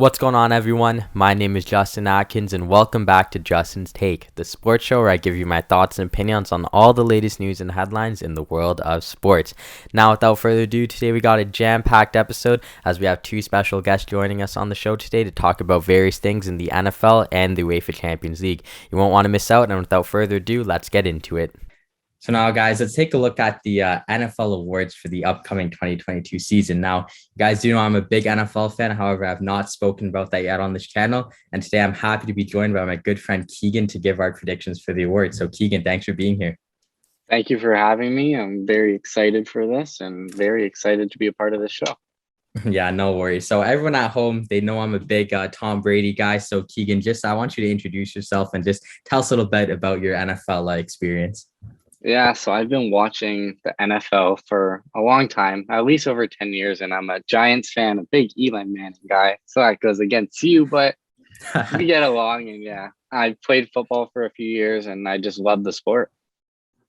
What's going on, everyone? My name is Justin Atkins, and welcome back to Justin's Take, the sports show where I give you my thoughts and opinions on all the latest news and headlines in the world of sports. Now, without further ado, today we got a jam-packed episode as we have two special guests joining us on the show today to talk about various things in the NFL and the UEFA Champions League. You won't want to miss out, and without further ado, let's get into it. So now, guys, let's take a look at the NFL awards for the upcoming 2022 season. Now, you guys do know I'm a big NFL fan. However, I've not spoken about that yet on this channel. And today I'm happy to be joined by my good friend Keagan to give our predictions for the awards. So Keagan, thanks for being here. Thank you for having me. I'm very excited for this and very excited to be a part of this show. Yeah, no worries. So everyone at home, they know I'm a big Tom Brady guy. So Keagan, I want you to introduce yourself and just tell us a little bit about your NFL experience. Yeah, so I've been watching the NFL for a long time, at least over 10 years, and I'm a Giants fan, a big Eli Manning guy. So that goes against you, but we get along. And yeah, I played football for a few years and I just love the sport.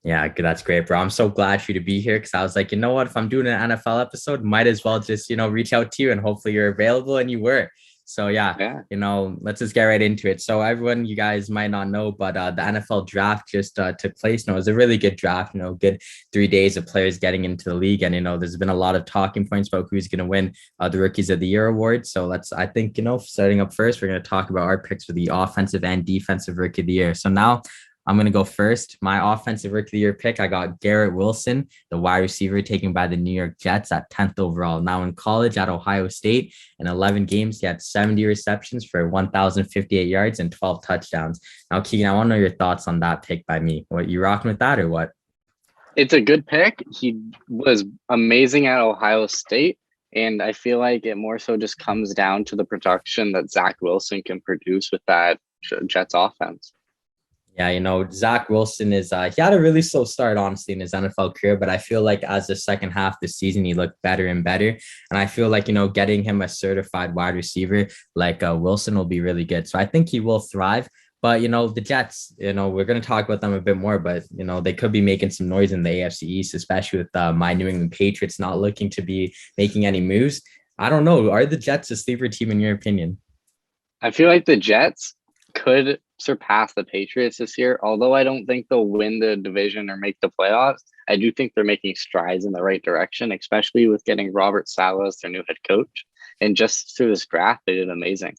Yeah, that's great, bro. I'm so glad for you to be here because I was like, you know what? If I'm doing an NFL episode, might as well just, reach out to you and hopefully you're available, and you were. So yeah, let's just get right into it. So everyone, you guys might not know, but the NFL draft just took place. It was a really good draft, good 3 days of players getting into the league. And, there's been a lot of talking points about who's going to win the Rookies of the Year award. So I think, starting up first, we're going to talk about our picks for the offensive and defensive Rookie of the Year. So now I'm going to go first. My offensive Rookie of the Year pick, I got Garrett Wilson, the wide receiver taken by the New York Jets at 10th overall. Now in college at Ohio State, in 11 games, he had 70 receptions for 1,058 yards and 12 touchdowns. Now, Keegan, I want to know your thoughts on that pick by me. What, you rocking with that or what? It's a good pick. He was amazing at Ohio State. And I feel like it more so just comes down to the production that Zach Wilson can produce with that Jets offense. Yeah, Zach Wilson he had a really slow start, honestly, in his NFL career, but I feel like as the second half of the season, he looked better and better. And I feel like, getting him a certified wide receiver like Wilson will be really good. So I think he will thrive. But, the Jets, we're going to talk about them a bit more, but, they could be making some noise in the AFC East, especially with my New England Patriots not looking to be making any moves. I don't know. Are the Jets a sleeper team in your opinion? I feel like the Jets could surpass the Patriots this year. Although I don't think they'll win the division or make the playoffs, I do think they're making strides in the right direction, especially with getting Robert Saleh as their new head coach. And just through this draft, they did amazing.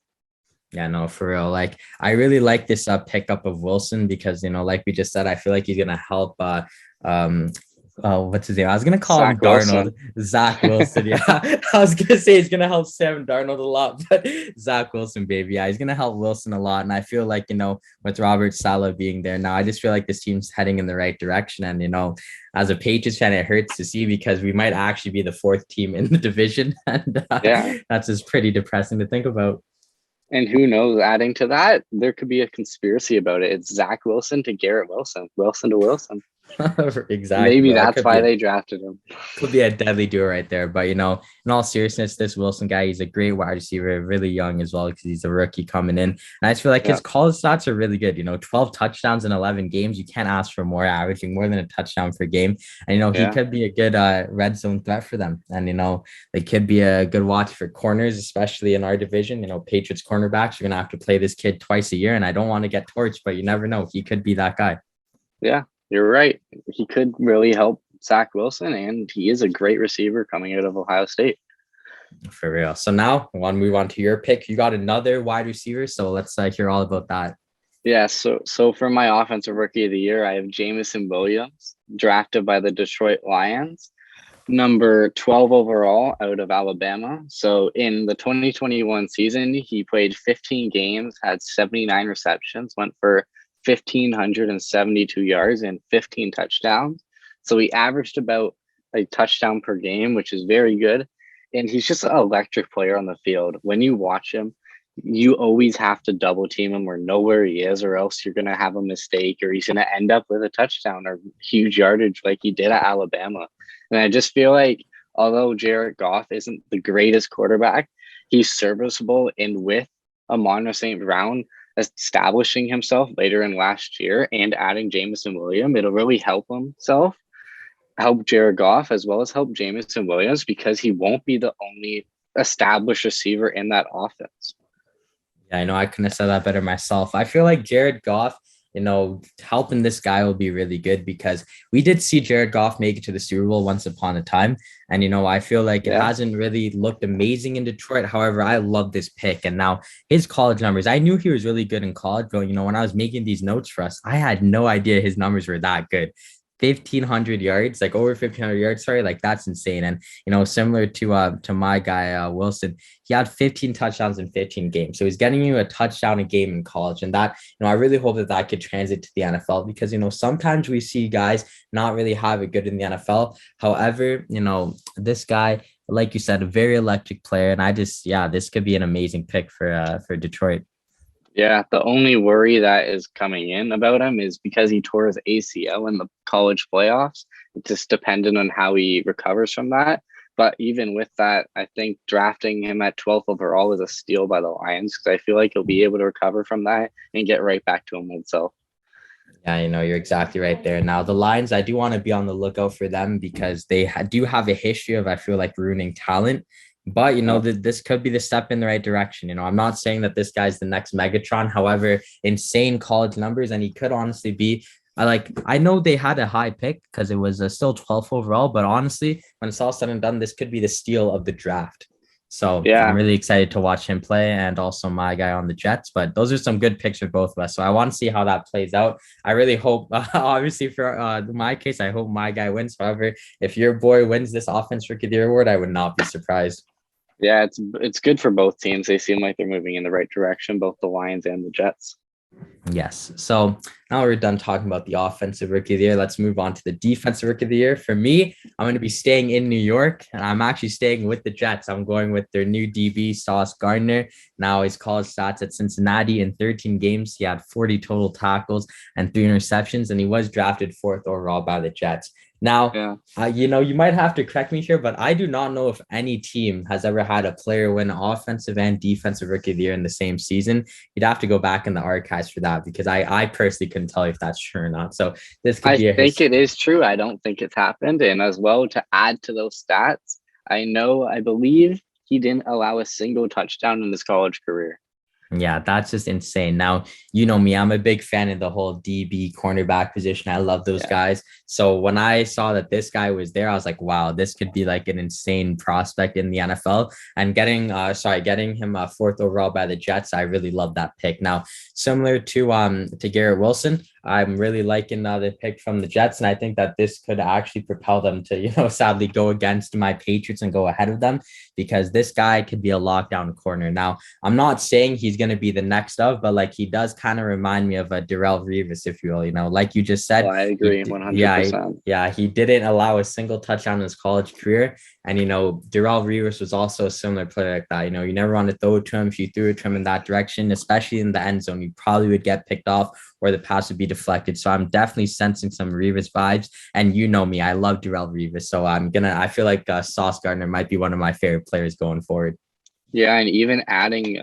Yeah, no, for real. Like, I really like this pickup of Wilson because, like we just said, I feel like he's going to help what's his name? I was gonna call him Darnold. Zach Wilson. Yeah, I was gonna say he's gonna help Sam Darnold a lot, but Zach Wilson, baby, yeah, he's gonna help Wilson a lot. And I feel like with Robert Saleh being there now, I just feel like this team's heading in the right direction. And as a Patriots fan, it hurts to see because we might actually be the fourth team in the division, and that's just pretty depressing to think about. And who knows, adding to that, there could be a conspiracy about it. It's Zach Wilson to Garrett Wilson, Wilson to Wilson. Exactly. Maybe that's why they drafted him. Could be a deadly duo right there. But in all seriousness, this Wilson guy, he's a great wide receiver, really young as well because he's a rookie coming in. And I just feel like his college stats are really good. 12 touchdowns in 11 games. You can't ask for more, averaging more than a touchdown per game. And he could be a good red zone threat for them. And they could be a good watch for corners, especially in our division. Patriots cornerbacks are gonna have to play this kid twice a year. And I don't want to get torched, but you never know. He could be that guy. Yeah. You're right. He could really help Zach Wilson, and he is a great receiver coming out of Ohio State. For real. So now I want to move on to your pick. You got another wide receiver, so let's hear all about that. Yeah, so for my offensive Rookie of the Year, I have Jameson Williams, drafted by the Detroit Lions, number 12 overall out of Alabama. So in the 2021 season, he played 15 games, had 79 receptions, went for 1,572 yards and 15 touchdowns. So he averaged about a touchdown per game, which is very good. And he's just an electric player on the field. When you watch him, you always have to double team him or know where he is, or else you're going to have a mistake or he's going to end up with a touchdown or huge yardage like he did at Alabama. And I just feel like although Jared Goff isn't the greatest quarterback, he's serviceable. And with Amon St. Brown establishing himself later in last year and adding Jameson Williams, it'll really help Jared Goff as well as help Jameson Williams because he won't be the only established receiver in that offense. Yeah, I know I couldn't have said that better myself. I feel like Jared Goff, helping this guy will be really good because we did see Jared Goff make it to the Super Bowl once upon a time. And, I feel like it Yeah. hasn't really looked amazing in Detroit. However, I love this pick. And now his college numbers, I knew he was really good in college, but, when I was making these notes for us, I had no idea his numbers were that good. 1,500 yards, like over 1,500 yards, sorry, like that's insane. And similar to my guy Wilson, he had 15 touchdowns in 15 games, so he's getting you a touchdown a game in college, and that I really hope that could translate to the NFL because sometimes we see guys not really have it good in the NFL. However, this guy, like you said, a very electric player, and this could be an amazing pick for Detroit. Yeah, the only worry that is coming in about him is because he tore his ACL in the college playoffs. It's just dependent on how he recovers from that. But even with that, I think drafting him at 12th overall is a steal by the Lions because I feel like he'll be able to recover from that and get right back to him himself. Yeah, you're exactly right there. Now, the Lions, I do want to be on the lookout for them because they do have a history of, I feel like, ruining talent. But, this could be the step in the right direction. I'm not saying that this guy's the next Megatron. However, insane college numbers, and he could honestly be. I know they had a high pick because it was still 12th overall. But honestly, when it's all said and done, this could be the steal of the draft. So Yeah, I'm really excited to watch him play and also my guy on the Jets. But those are some good picks for both of us. So I want to see how that plays out. I really hope, obviously, for my case, I hope my guy wins. However, if your boy wins this Offense Rookie of the Year award, I would not be surprised. yeah, it's good for both teams. They seem like they're moving in the right direction, both the Lions and the Jets. Yes. So now we're done talking about the offensive rookie of the year. Let's move on to the defensive rookie of the year. For me, I'm going to be staying in New York, and I'm actually staying with the Jets. I'm going with their new DB, Sauce Gardner. Now his college stats at Cincinnati in 13 games. He had 40 total tackles and 3 interceptions, and he was drafted 4th overall by the Jets. Now, Yeah. you might have to correct me here, but I do not know if any team has ever had a player win offensive and defensive rookie of the year in the same season. You'd have to go back in the archives for that because I personally couldn't tell you if that's true or not. So this could be I think it is true. I don't think it's happened. And as well, to add to those stats, I believe he didn't allow a single touchdown in his college career. Yeah, that's just insane. Now, you know me, I'm a big fan of the whole DB cornerback position. I love those guys. So when I saw that this guy was there, I was like, wow, this could be like an insane prospect in the NFL. And getting him 4th overall by the Jets, I really love that pick. Now, similar to Garrett Wilson, I'm really liking the pick from the Jets, and I think that this could actually propel them to, sadly go against my Patriots and go ahead of them because this guy could be a lockdown corner. Now, I'm not saying he's going to be the next of, but like he does kind of remind me of a Darrell Revis, if you will, like you just said. Oh, I agree 100%. Yeah, he didn't allow a single touchdown in his college career. And, Darrell Revis was also a similar player like that. You never want to throw it to him. If you threw it to him in that direction, especially in the end zone, you probably would get picked off or the pass would be deflected. So I'm definitely sensing some Revis vibes. And you know me, I love Darrell Revis. So I feel like Sauce Gardner might be one of my favorite players going forward. Yeah, and even adding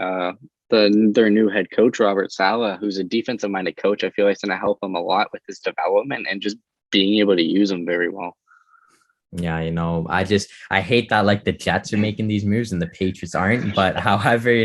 their new head coach, Robert Saleh, who's a defensive-minded coach, I feel like it's going to help him a lot with his development and just being able to use him very well. Yeah, I hate that like the Jets are making these moves and the Patriots aren't. But however,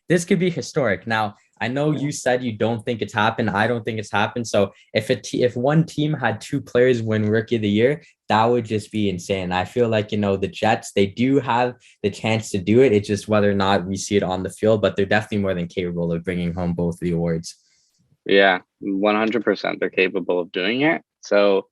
this could be historic. Now, I know you said you don't think it's happened. I don't think it's happened. So if one team had 2 players win Rookie of the Year, that would just be insane. I feel like, the Jets, they do have the chance to do it. It's just whether or not we see it on the field, but they're definitely more than capable of bringing home both of the awards. Yeah, 100%. They're capable of doing it. So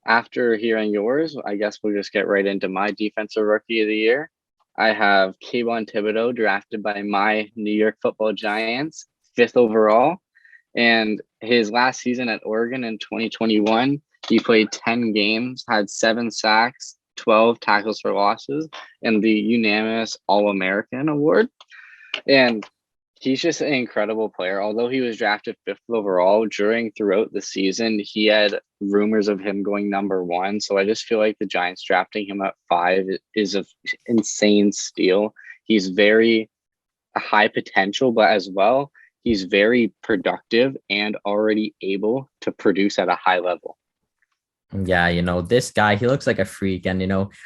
after hearing yours, I guess we'll just get right into my defensive rookie of the year. I have Kayvon Thibodeau, drafted by my New York Football Giants, 5th overall. And his last season at Oregon in 2021, he played 10 games, had 7 sacks, 12 tackles for losses, and the unanimous All-American award. And he's just an incredible player. Although he was drafted 5th overall, throughout the season, he had rumors of him going number 1. So I just feel like the Giants drafting him at 5 is an insane steal. He's very high potential, but as well, he's very productive and already able to produce at a high level. Yeah, this guy, he looks like a freak. And,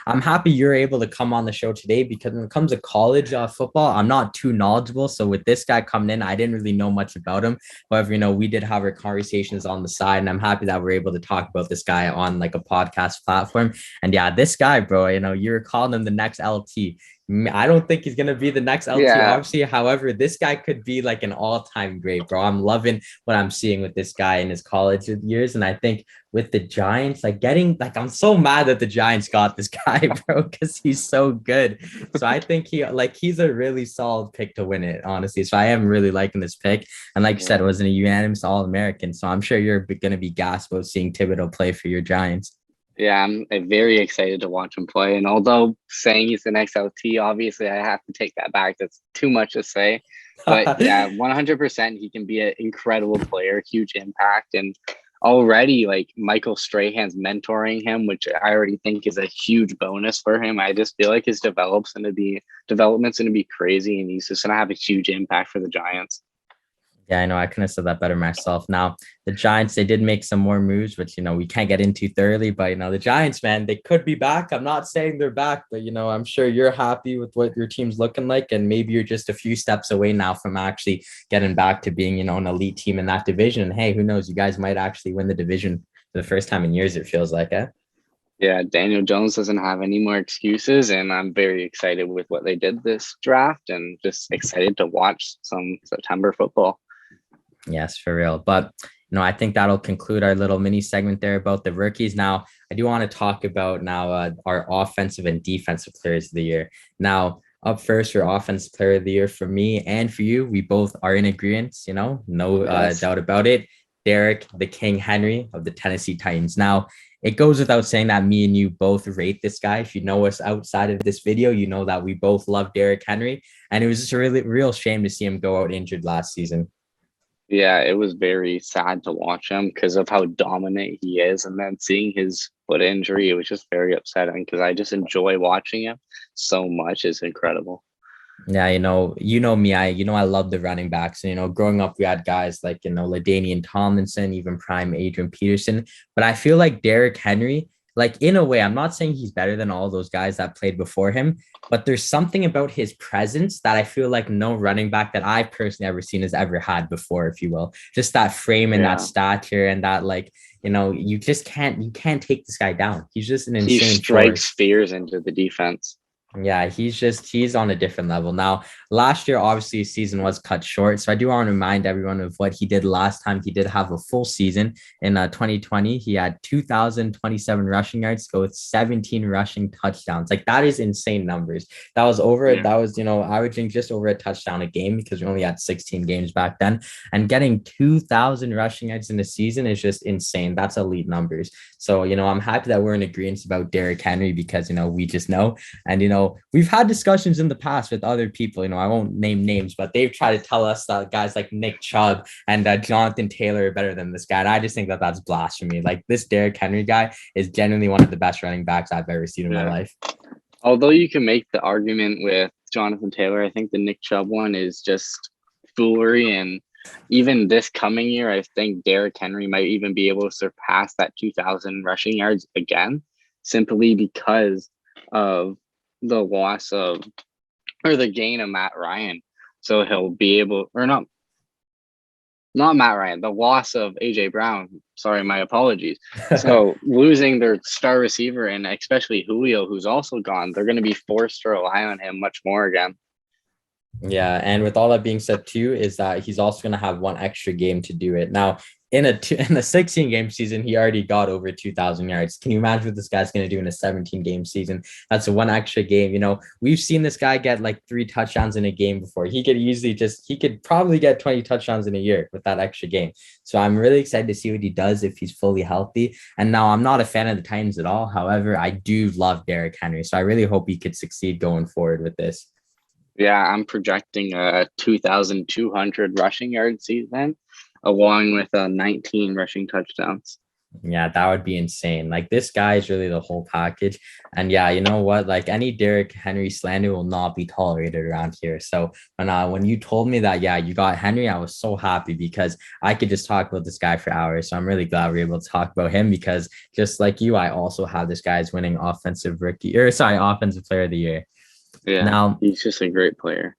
I'm happy you're able to come on the show today because when it comes to college football, I'm not too knowledgeable. So with this guy coming in, I didn't really know much about him. However, we did have our conversations on the side, and I'm happy that we're able to talk about this guy on like a podcast platform. And yeah, this guy, bro, you're calling him the next LT. I don't think he's gonna be the next LT, Yeah. obviously. However, this guy could be like an all-time great, bro. I'm loving what I'm seeing with this guy in his college years, and I think with the Giants, I'm so mad that the Giants got this guy, bro, because he's so good. So I think he's a really solid pick to win it, honestly. So I am really liking this pick. And like you said, it was a unanimous All-American. So I'm sure you're gonna be gassed about seeing Thibodeau play for your Giants. Yeah, I'm very excited to watch him play. And although saying he's the next LT, obviously I have to take that back. That's too much to say. But yeah, 100% he can be an incredible player, huge impact. And already like Michael Strahan's mentoring him, which I already think is a huge bonus for him. I just feel like his development's gonna be crazy, and he's just gonna have a huge impact for the Giants. Yeah, I know. I couldn't have said that better myself. Now, the Giants, they did make some more moves, which, we can't get into thoroughly. But, the Giants, man, they could be back. I'm not saying they're back, but, I'm sure you're happy with what your team's looking like. And maybe you're just a few steps away now from actually getting back to being, an elite team in that division. And hey, who knows? You guys might actually win the division for the first time in years, it feels like, eh? Yeah, Daniel Jones doesn't have any more excuses, and I'm very excited with what they did this draft and just excited to watch some September football. Yes, for real. But I think that'll conclude our little mini segment there about the rookies. Now, I do want to talk about now our offensive and defensive players of the year. Now, up first, your offensive player of the year for me and for you, we both are in agreement. No Yes. doubt about it. Derrick the King Henry of the Tennessee Titans. Now, it goes without saying that me and you both rate this guy. If you know us outside of this video, you know that we both love Derrick Henry, and it was just a really real shame to see him go out injured last season. Yeah, it was very sad to watch him because of how dominant he is. And then seeing his foot injury, it was just very upsetting because I just enjoy watching him so much. It's incredible. Yeah, me. I love the running backs. And, growing up, we had guys like, LaDainian Tomlinson, even prime Adrian Peterson. But I feel like Derrick Henry, like in a way, I'm not saying he's better than all those guys that played before him, but there's something about his presence that I feel like no running back that I've personally ever seen has ever had before, if you will. Just that frame and that stature and that you can't take this guy down. He's just an He insane strikes force. fears into the defense. Yeah, he's on a different level. Now, last year, obviously, his season was cut short. So I do want to remind everyone of what he did last time. He did have a full season in 2020. He had 2,027 rushing yards, go with 17 rushing touchdowns. Like that is insane numbers. That was averaging just over a touchdown a game because we only had 16 games back then. And getting 2,000 rushing yards in a season is just insane. That's elite numbers. So, I'm happy that we're in agreement about Derrick Henry because, we just know. And, we've had discussions in the past with other people, I won't name names, but they've tried to tell us that guys like Nick Chubb and Jonathan Taylor are better than this guy. And I just think that that's blasphemy. Like this Derrick Henry guy is genuinely one of the best running backs I've ever seen in my life. Although you can make the argument with Jonathan Taylor, I think the Nick Chubb one is just foolery. And even this coming year, I think Derrick Henry might even be able to surpass that 2,000 rushing yards again, simply because of the loss of or the gain of Matt Ryan. So he'll be able, or not Matt Ryan, the loss of AJ Brown. Sorry, my apologies. So losing their star receiver and especially Julio, who's also gone, they're going to be forced to rely on him much more again. Yeah, and with all that being said too, is that he's also going to have one extra game to do it. Now, in a 16 game season, he already got over 2,000 yards. Can you imagine what this guy's going to do in a 17 game season? That's one extra game. We've seen this guy get like 3 touchdowns in a game before. He could probably get 20 touchdowns in a year with that extra game. So I'm really excited to see what he does if he's fully healthy. And now I'm not a fan of the Titans at all. However, I do love Derrick Henry. So I really hope he could succeed going forward with this. Yeah, I'm projecting a 2,200 rushing yard season along with 19 rushing touchdowns. Yeah, that would be insane. Like this guy is really the whole package. And yeah, you know what? Like any Derrick Henry slander will not be tolerated around here. So when you told me that, yeah, you got Henry, I was so happy because I could just talk about this guy for hours. So I'm really glad we're able to talk about him because just like you, I also have this guy as winning offensive player of the year. Yeah, Now, he's just a great player.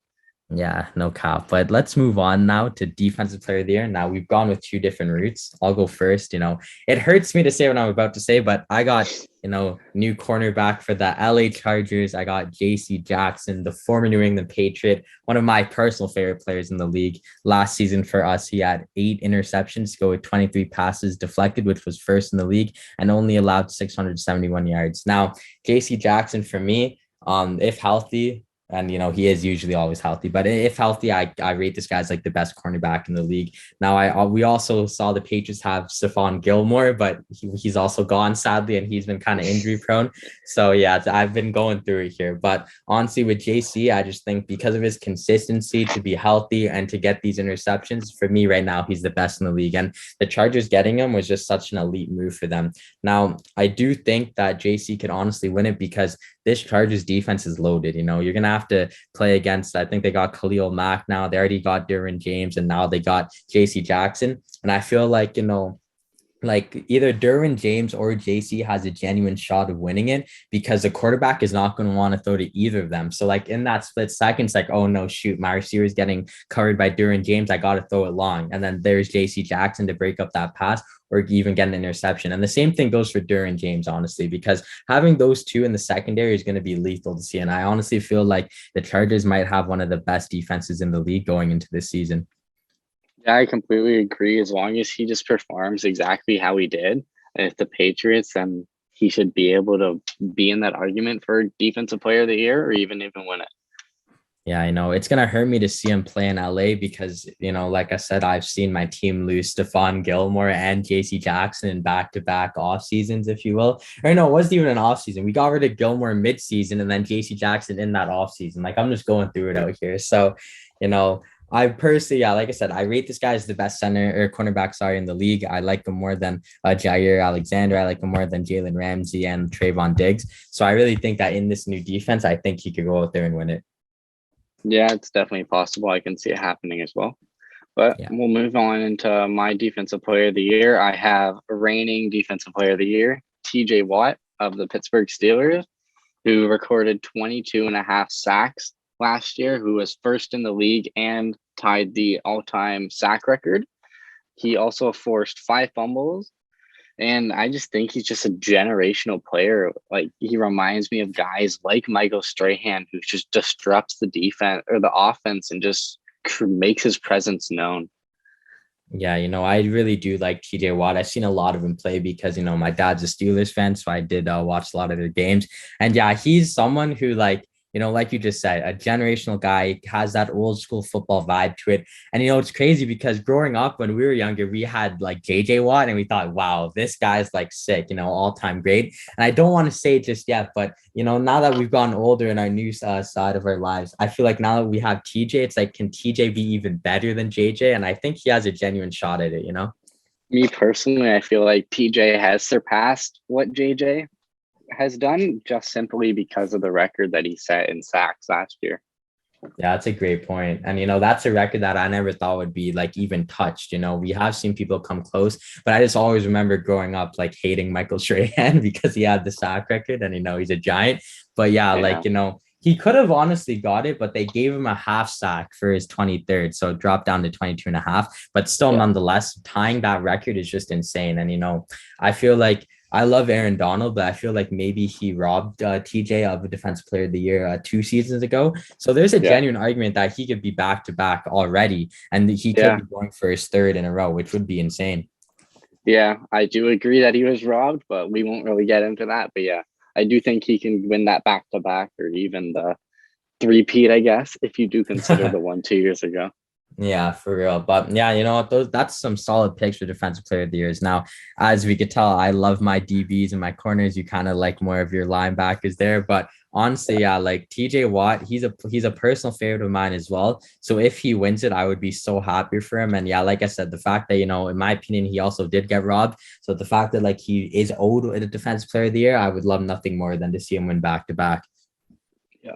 yeah, no cap. But let's move on now to defensive player of the year. Now we've gone with two different routes. I'll go first. It hurts me to say what I'm about to say, but I got, new cornerback for the LA Chargers. I got JC Jackson, the former New England Patriot, one of my personal favorite players in the league. Last season for us, he had 8 interceptions to go with 23 passes deflected, which was first in the league, and only allowed 671 yards. Now, JC Jackson for me, if healthy, and he is usually always healthy, but if healthy, I rate this guy as like the best cornerback in the league. Now we also saw the Patriots have Stephon Gilmore, but he's also gone sadly, and he's been kind of injury prone. So yeah, I've been going through it here. But honestly, with JC, I just think because of his consistency to be healthy and to get these interceptions, for me right now, he's the best in the league. And the Chargers getting him was just such an elite move for them. Now, I do think that JC could honestly win it because this Chargers defense is loaded. You're going to have to play against, I think they got Khalil Mack now. They already got Derwin James, and now they got JC Jackson. And I feel like, like either Derwin James or JC has a genuine shot of winning it because the quarterback is not going to want to throw to either of them. So like in that split second, it's like, oh no, shoot, my receiver is getting covered by Derwin James. I got to throw it long. And then there's JC Jackson to break up that pass or even get an interception. And the same thing goes for Derwin James, honestly, because having those two in the secondary is going to be lethal to see. And I honestly feel like the Chargers might have one of the best defenses in the league going into this season. Yeah, I completely agree. As long as he just performs exactly how he did, if the Patriots, then he should be able to be in that argument for defensive player of the year or even win it. Yeah, I know it's going to hurt me to see him play in LA because, like I said, I've seen my team lose Stephon Gilmore and JC Jackson in back-to-back off seasons, if you will. Or no, it wasn't even an off season. We got rid of Gilmore mid-season and then JC Jackson in that off season. Like I'm just going through it out here. So, I personally, yeah, like I said, I rate this guy as the best center or cornerback, in the league. I like him more than Jair Alexander. I like him more than Jalen Ramsey and Trayvon Diggs. So I really think that in this new defense, I think he could go out there and win it. Yeah, it's definitely possible. I can see it happening as well. But We'll move on into my defensive player of the year. I have reigning defensive player of the year, TJ Watt of the Pittsburgh Steelers, who recorded 22 and a half sacks last year, who was first in the league and tied the all-time sack record. He also forced 5 fumbles. And I just think he's just a generational player. Like he reminds me of guys like Michael Strahan, who just disrupts the defense or the offense and just makes his presence known. Yeah, I really do like TJ Watt. I've seen a lot of him play because, my dad's a Steelers fan. So I did watch a lot of their games. And yeah, he's someone who like you just said, a generational guy, has that old school football vibe to it. And, it's crazy because growing up when we were younger, we had like JJ Watt and we thought, wow, this guy's like sick, all time great. And I don't want to say it just yet, but, now that we've gotten older in our new side of our lives, I feel like now that we have TJ, it's like, can TJ be even better than JJ? And I think he has a genuine shot at it, Me personally, I feel like TJ has surpassed what JJ has done just simply because of the record that he set in sacks last year. Yeah, that's a great point. And, that's a record that I never thought would be like even touched. We have seen people come close, but I just always remember growing up, like hating Michael Strahan because he had the sack record and, he's a giant. But yeah, like, he could have honestly got it, but they gave him a half sack for his 23rd. So it dropped down to 22 and a half, but still nonetheless, tying that record is just insane. And, I feel like I love Aaron Donald, but I feel like maybe he robbed TJ of a defensive player of the year 2 seasons ago. So there's a genuine argument that he could be back to back already. And he could be going for his 3rd in a row, which would be insane. Yeah, I do agree that he was robbed, but we won't really get into that. But yeah, I do think he can win that back to back or even the 3-peat, I guess, if you do consider the one 2 years ago. Yeah, for real. But yeah, you know what? That's some solid picks for defensive player of the years. Now, as we could tell, I love my DBs and my corners. You kind of like more of your linebackers there. But honestly, yeah, like TJ Watt, he's a personal favorite of mine as well. So if he wins it, I would be so happy for him. And yeah, like I said, the fact that, in my opinion, he also did get robbed. So the fact that like he is owed a defensive player of the year, I would love nothing more than to see him win back to back. Yeah.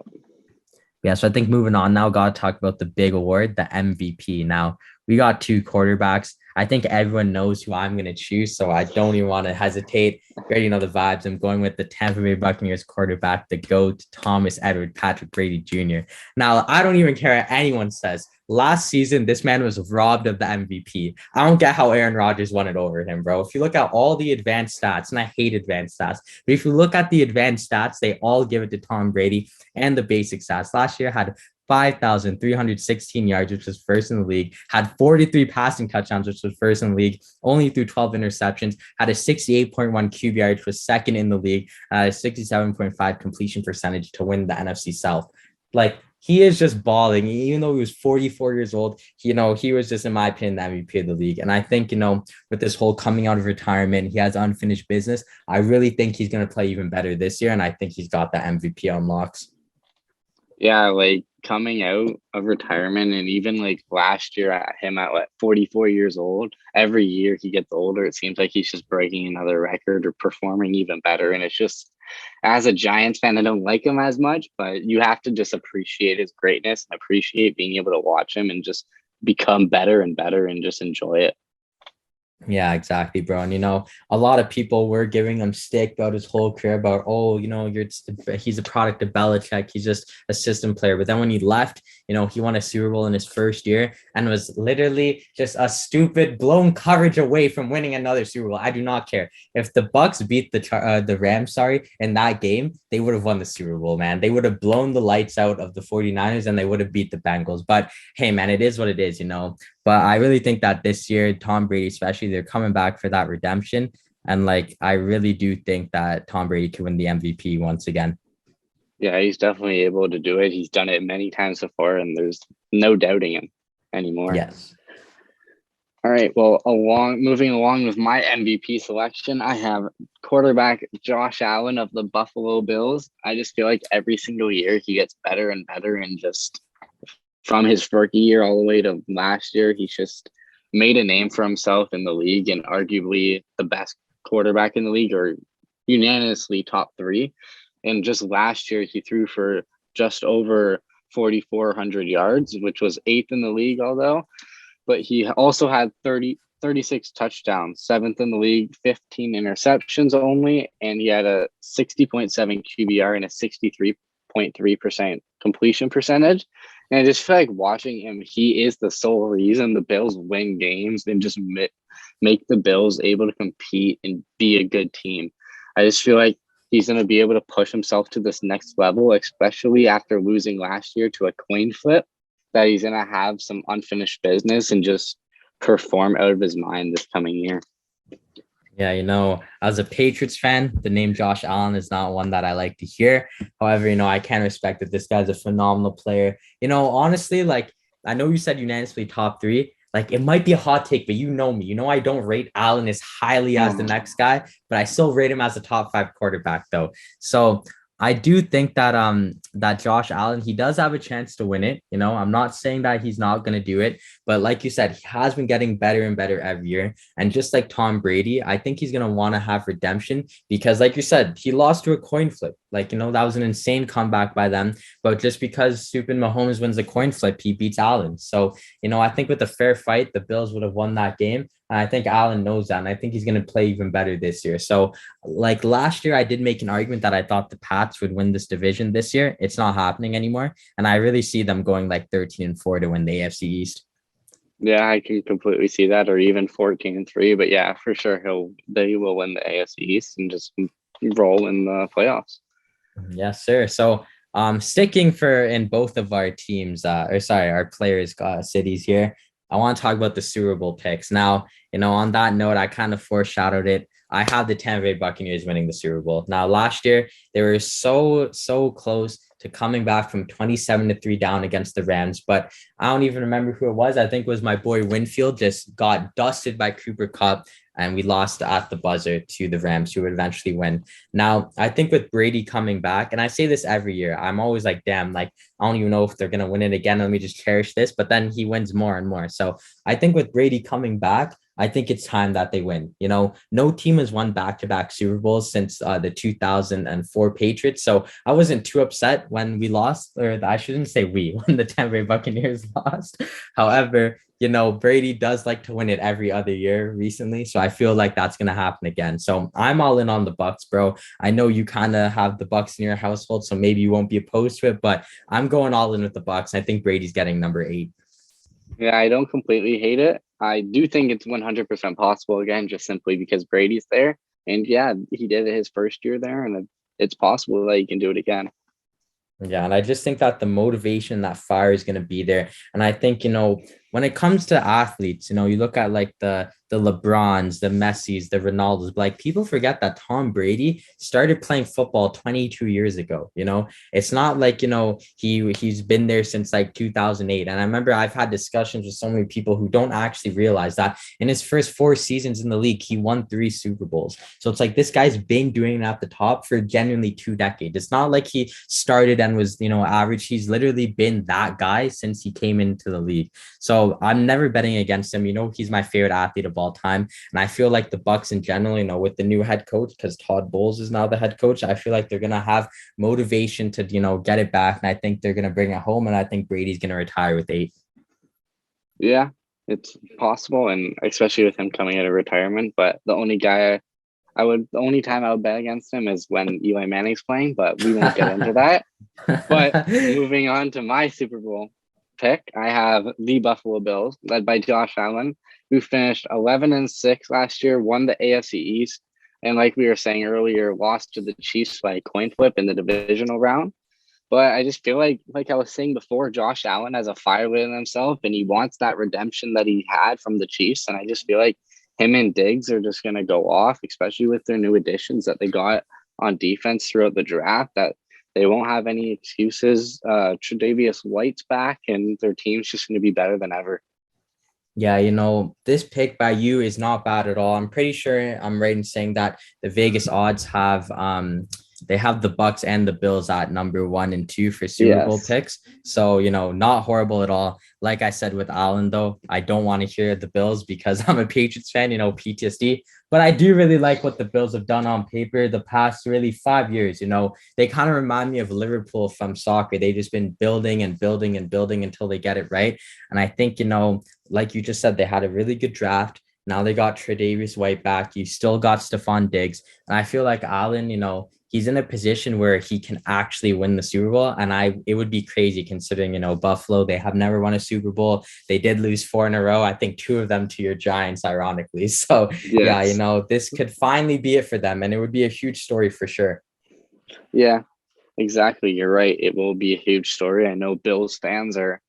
Yeah, so I think moving on now, got to talk about the big award, the MVP. Now, we got two quarterbacks. I think everyone knows who I'm going to choose, so I don't even want to hesitate. You already know the vibes. I'm going with the Tampa Bay Buccaneers quarterback, the GOAT, Thomas Edward Patrick Brady Jr. Now, I don't even care what anyone says. Last season, this man was robbed of the MVP. I don't get how Aaron Rodgers won it over him, bro. If you look at all the advanced stats, and I hate advanced stats, but if you look at the advanced stats, they all give it to Tom Brady and the basic stats. Last year had 5,316 yards, which was first in the league, had 43 passing touchdowns, which was first in the league, only threw 12 interceptions, had a 68.1 QBR, which was second in the league, a 67.5 completion percentage to win the NFC South. Like, he is just balling. Even though he was 44 years old, he was just, in my opinion, the MVP of the league. And I think, with this whole coming out of retirement, he has unfinished business. I really think he's going to play even better this year. And I think he's got the MVP unlocks. Yeah, like coming out of retirement, and even like last year at 44 years old, every year he gets older, it seems like he's just breaking another record or performing even better. And it's just, as a Giants fan, I don't like him as much, but you have to just appreciate his greatness and appreciate being able to watch him and just become better and better and just enjoy it. Yeah, exactly, bro. And a lot of people were giving him stick about his whole career about, he's a product of Belichick. He's just a system player. But then when he left, he won a Super Bowl in his first year and was literally just a stupid blown coverage away from winning another Super Bowl. I do not care. If the Bucks beat the Rams, in that game, they would have won the Super Bowl, man. They would have blown the lights out of the 49ers and they would have beat the Bengals. But hey, man, it is what it is, But I really think that this year, Tom Brady, especially, they're coming back for that redemption. And like, I really do think that Tom Brady could win the MVP once again. Yeah, he's definitely able to do it. He's done it many times before, and there's no doubting him anymore. Yes. All right. Well, moving along with my MVP selection, I have quarterback Josh Allen of the Buffalo Bills. I just feel like every single year he gets better and better, and just from his rookie year all the way to last year, he's just made a name for himself in the league and arguably the best quarterback in the league, or unanimously top three. And just last year, he threw for just over 4,400 yards, which was eighth in the league, but he also had 36 touchdowns, seventh in the league, 15 interceptions only, and he had a 60.7 QBR and a 63.3% completion percentage. And I just feel like watching him, he is the sole reason the Bills win games and just make the Bills able to compete and be a good team. I just feel like he's going to be able to push himself to this next level, especially after losing last year to a coin flip, that he's going to have some unfinished business and just perform out of his mind this coming year. Yeah, as a Patriots fan, the name Josh Allen is not one that I like to hear. However, I can respect that this guy's a phenomenal player. Honestly, like, I know you said unanimously top three. Like, it might be a hot take, but you know me. I don't rate Allen as highly as the next guy, but I still rate him as a top 5 quarterback, though. So I do think that that Josh Allen, he does have a chance to win it. I'm not saying that he's not going to do it, but like you said, he has been getting better and better every year. And just like Tom Brady, I think he's going to want to have redemption because, like you said, he lost to a coin flip. Like, that was an insane comeback by them. But just because stupid Mahomes wins a coin flip, he beats Allen. So, I think with a fair fight, the Bills would have won that game. And I think Allen knows that. And I think he's going to play even better this year. So, like last year, I did make an argument that I thought the Pats would win this division this year. It's not happening anymore. And I really see them going like 13-4 to win the AFC East. Yeah, I can completely see that, or even 14-3. But yeah, for sure, they will win the AFC East and just roll in the playoffs. Yes, sir. So sticking in both of our teams, our players' cities here, I want to talk about the Super Bowl picks. Now, on that note, I kind of foreshadowed it. I have the Tampa Bay Buccaneers winning the Super Bowl. Now, last year, they were so close to coming back from 27-3 down against the Rams, but I don't even remember who it was. I think it was my boy Winfield, just got dusted by Cooper Kupp, and we lost at the buzzer to the Rams, who would eventually win. Now, I think with Brady coming back, and I say this every year, I'm always like, damn, like, I don't even know if they're going to win it again. Let me just cherish this. But then he wins more and more. So I think with Brady coming back, I think it's time that they win. You know, no team has won back-to-back Super Bowls since the 2004 Patriots. So I wasn't too upset when we lost, or I shouldn't say we, when the Tampa Bay Buccaneers lost. However, you know, Brady does like to win it every other year recently. So I feel like that's going to happen again. So I'm all in on the Bucks, bro. I know you kind of have the Bucks in your household, so maybe you won't be opposed to it, but I'm going all in with the Bucks. I think Brady's getting number 8. Yeah, I don't completely hate it. I do think it's 100% possible again, just simply because Brady's there. And yeah, he did it his first year there, and it's possible that he can do it again. Yeah, and I just think that the motivation, that fire is going to be there. And I think, you know, when it comes to athletes, you know, you look at like the LeBrons, the Messis, the Ronaldos, like people forget that Tom Brady started playing football 22 years ago. You know, it's not like, you know, he's been there since like 2008. And I remember I've had discussions with so many people who don't actually realize that in his first 4 seasons in the league, he won 3 Super Bowls. So it's like this guy's been doing it at the top for genuinely 2 decades. It's not like he started and was, you know, average. He's literally been that guy since he came into the league. So I'm never betting against him. You know, he's my favorite athlete of all time. And I feel like the Bucks in general, you know, with the new head coach, because Todd Bowles is now the head coach, I feel like they're going to have motivation to, you know, get it back. And I think they're going to bring it home. And I think Brady's going to retire with 8. Yeah, it's possible. And especially with him coming out of retirement. But the only time I would bet against him is when Eli Manning's playing, but we won't get into that. But moving on to my Super Bowl pick, I have the Buffalo Bills, led by Josh Allen, who finished 11-6 last year, won the AFC East, and like we were saying earlier, lost to the Chiefs by a coin flip in the divisional round. But I just feel like I was saying before, Josh Allen has a fire within himself, and he wants that redemption that he had from the Chiefs. And I just feel like him and Diggs are just going to go off, especially with their new additions that they got on defense throughout the draft, that they won't have any excuses. Tre'Davious White's back, and their team's just going to be better than ever. Yeah, you know, this pick by you is not bad at all. I'm pretty sure I'm right in saying that the Vegas odds have they have the Bucks and the Bills at number 1 and 2 for Super Bowl picks. So, you know, not horrible at all. Like I said with Allen, though, I don't want to hear the Bills because I'm a Patriots fan, you know, PTSD. But I do really like what the Bills have done on paper the past really 5 years. You know, they kind of remind me of Liverpool from soccer. They've just been building and building and building until they get it right. And I think, you know, like you just said, they had a really good draft. Now they got Tre'Davious White back. You still got Stephon Diggs. And I feel like Allen, you know, he's in a position where he can actually win the Super Bowl. And it would be crazy considering, you know, Buffalo, they have never won a Super Bowl. They did lose 4 in a row. I think 2 of them to your Giants, ironically. So yeah, you know, this could finally be it for them. And it would be a huge story for sure. Yeah, exactly. You're right. It will be a huge story. I know Bills fans are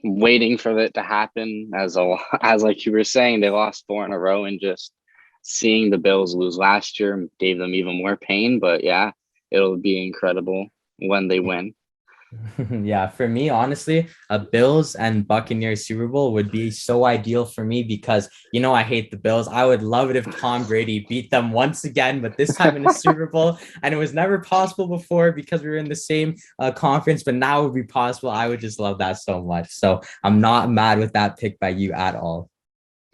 waiting for it to happen. As like you were saying, they lost 4 in a row, and just seeing the Bills lose last year gave them even more pain. But yeah, it'll be incredible when they win. Yeah, for me, honestly, a Bills and Buccaneers Super Bowl would be so ideal for me because, you know, I hate the Bills. I would love it if Tom Brady beat them once again, but this time in a Super Bowl. And it was never possible before because we were in the same conference, but now it would be possible. I would just love that so much. So I'm not mad with that pick by you at all.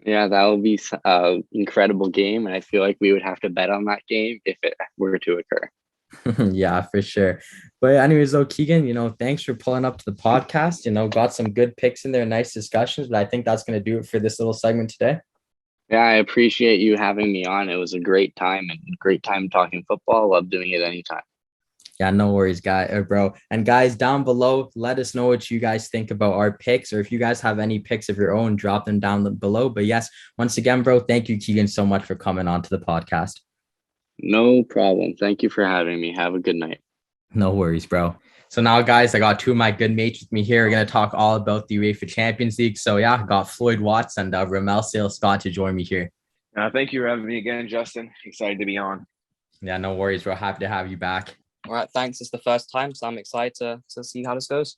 Yeah, that will be an incredible game. And I feel like we would have to bet on that game if it were to occur. Yeah, for sure. But anyways, though, Keagan, you know, thanks for pulling up to the podcast. You know, got some good picks in there, nice discussions. But I think that's going to do it for this little segment today. Yeah, I appreciate you having me on. It was a great time talking football. Love doing it anytime. Yeah, no worries, bro. And guys, down below, let us know what you guys think about our picks, or if you guys have any picks of your own, drop them down below. But yes, once again, bro, thank you, Keagan, so much for coming on to the podcast. No problem. Thank you for having me. Have a good night. No worries, bro. So now, guys, I got 2 of my good mates with me here. We're going to talk all about the UEFA Champions League. So yeah, I got Floyd Watts and Ramel Scott to join me here. Thank you for having me again, Justin. Excited to be on. Yeah, no worries. We're happy to have you back. All right, thanks. It's the first time, so I'm excited to see how this goes.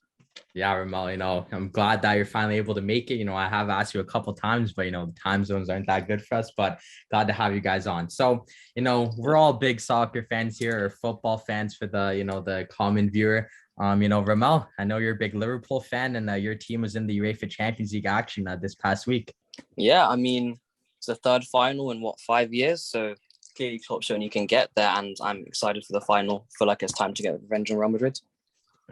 Yeah, Ramel, I'm glad that you're finally able to make it. I have asked you a couple times, but the time zones aren't that good for us, but glad to have you guys on. So, we're all big soccer fans here, or football fans for the common viewer. Ramel, I know you're a big Liverpool fan, and your team was in the UEFA Champions League action this past week. Yeah, I mean, it's the third final in 5 years, so clearly Klopp's shown you can get there, and I'm excited for the final. I feel like it's time to get revenge on Real Madrid.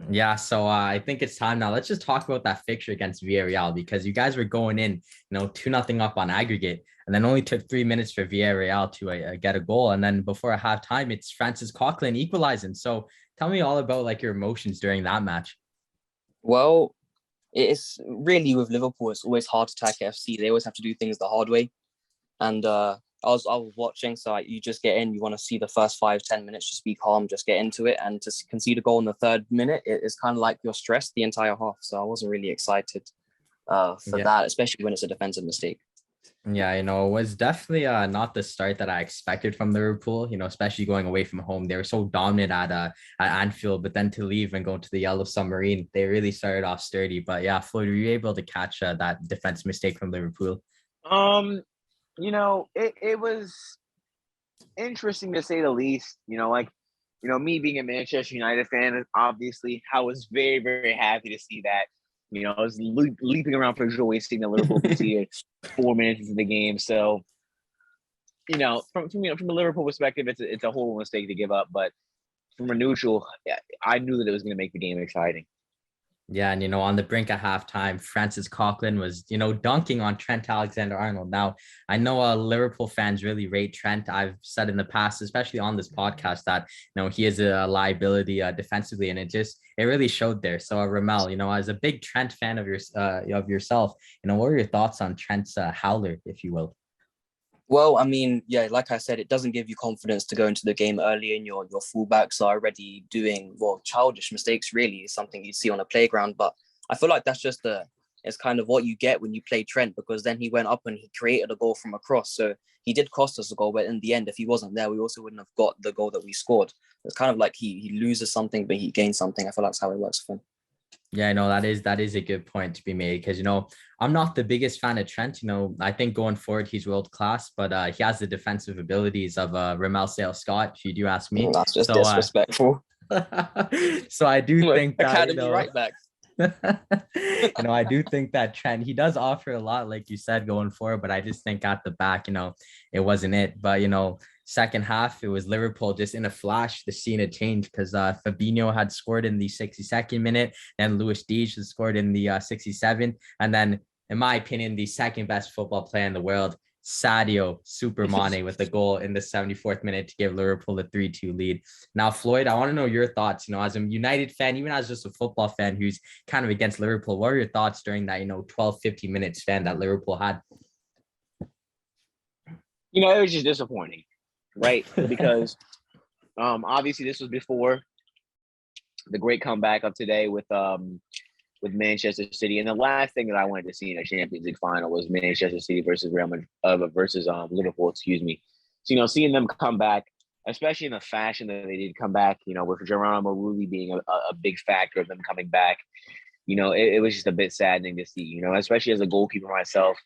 Yeah, so I think it's time now. Let's just talk about that fixture against Villarreal, because you guys were going in, 2-0 up on aggregate, and then only took 3 minutes for Villarreal to get a goal. And then before halftime, it's Francis Coquelin equalizing. So tell me all about your emotions during that match. Well, it's really, with Liverpool, it's always hard to attack FC. They always have to do things the hard way. And I was watching, so you just get in, you want to see the first 5-10 minutes, just be calm, just get into it, and to concede a goal in the third minute, it's kind of like you're stressed the entire half. So I wasn't really excited for that, especially when it's a defensive mistake. Yeah, it was definitely not the start that I expected from Liverpool, especially going away from home. They were so dominant at Anfield, but then to leave and go to the Yellow Submarine, they really started off sturdy. But yeah, Floyd, were you able to catch that defense mistake from Liverpool? It was interesting to say the least. Me being a Manchester United fan, obviously, I was very, very happy to see that. I was leaping around for joy seeing the Liverpool conceded 4 minutes into the game. So, from a Liverpool perspective, it's a horrible mistake to give up. But from a neutral, I knew that it was going to make the game exciting. Yeah, and on the brink of halftime, Francis Coquelin was, dunking on Trent Alexander-Arnold. Now, I know Liverpool fans really rate Trent. I've said in the past, especially on this podcast, that he is a liability defensively, and it really showed there. So, Ramel, as a big Trent fan of yourself, what are your thoughts on Trent's howler, if you will? Well, I mean, yeah, like I said, it doesn't give you confidence to go into the game early, and your fullbacks are already doing, childish mistakes, really. Is something you see on a playground. But I feel like that's it's kind of what you get when you play Trent, because then he went up and he created a goal from a cross. So he did cost us a goal, but in the end, if he wasn't there, we also wouldn't have got the goal that we scored. It's kind of like he loses something, but he gains something. I feel like that's how it works for him. Yeah, I know that is a good point to be made, because I'm not the biggest fan of Trent. I think going forward he's world class, but he has the defensive abilities of Ramel Scott, if you do ask me. That's just disrespectful. So I do think that Academy right back. I do think that Trent, he does offer a lot, like you said, going forward, but I just think at the back, it wasn't it. But second half, it was Liverpool just in a flash. The scene had changed, because Fabinho had scored in the 62nd minute, and Luis Diaz had scored in the 67th, and then, in my opinion, the second best football player in the world, Sadio Super Mane, with the goal in the 74th minute to give Liverpool a 3-2 lead. Now, Floyd, I want to know your thoughts, as a United fan, even as just a football fan who's kind of against Liverpool. What are your thoughts during that, 12, 15 minute span that Liverpool had? It was just disappointing, right? Because obviously this was before the great comeback of today with Manchester City, and the last thing that I wanted to see in a Champions League final was Manchester City versus Liverpool. Excuse me. So seeing them come back, especially in the fashion that they did come back, with Geronimo Rulli being a big factor of them coming back, it was just a bit saddening to see. Especially as a goalkeeper myself,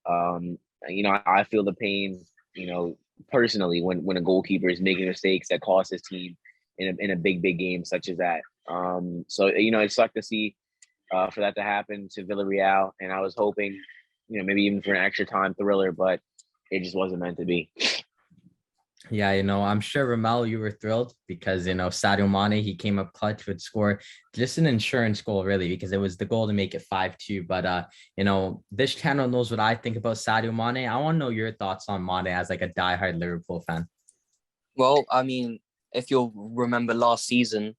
I feel the pain, personally when a goalkeeper is making mistakes that cost his team in a big game such as that. So it sucked to see for that to happen to Villarreal, and I was hoping, maybe even for an extra time thriller, but it just wasn't meant to be. Yeah, I'm sure, Ramel, you were thrilled because, Sadio Mane, he came up clutch, would score just an insurance goal, really, because it was the goal to make it 5-2. But, this channel knows what I think about Sadio Mane. I want to know your thoughts on Mane as like a diehard Liverpool fan. Well, I mean, if you'll remember last season,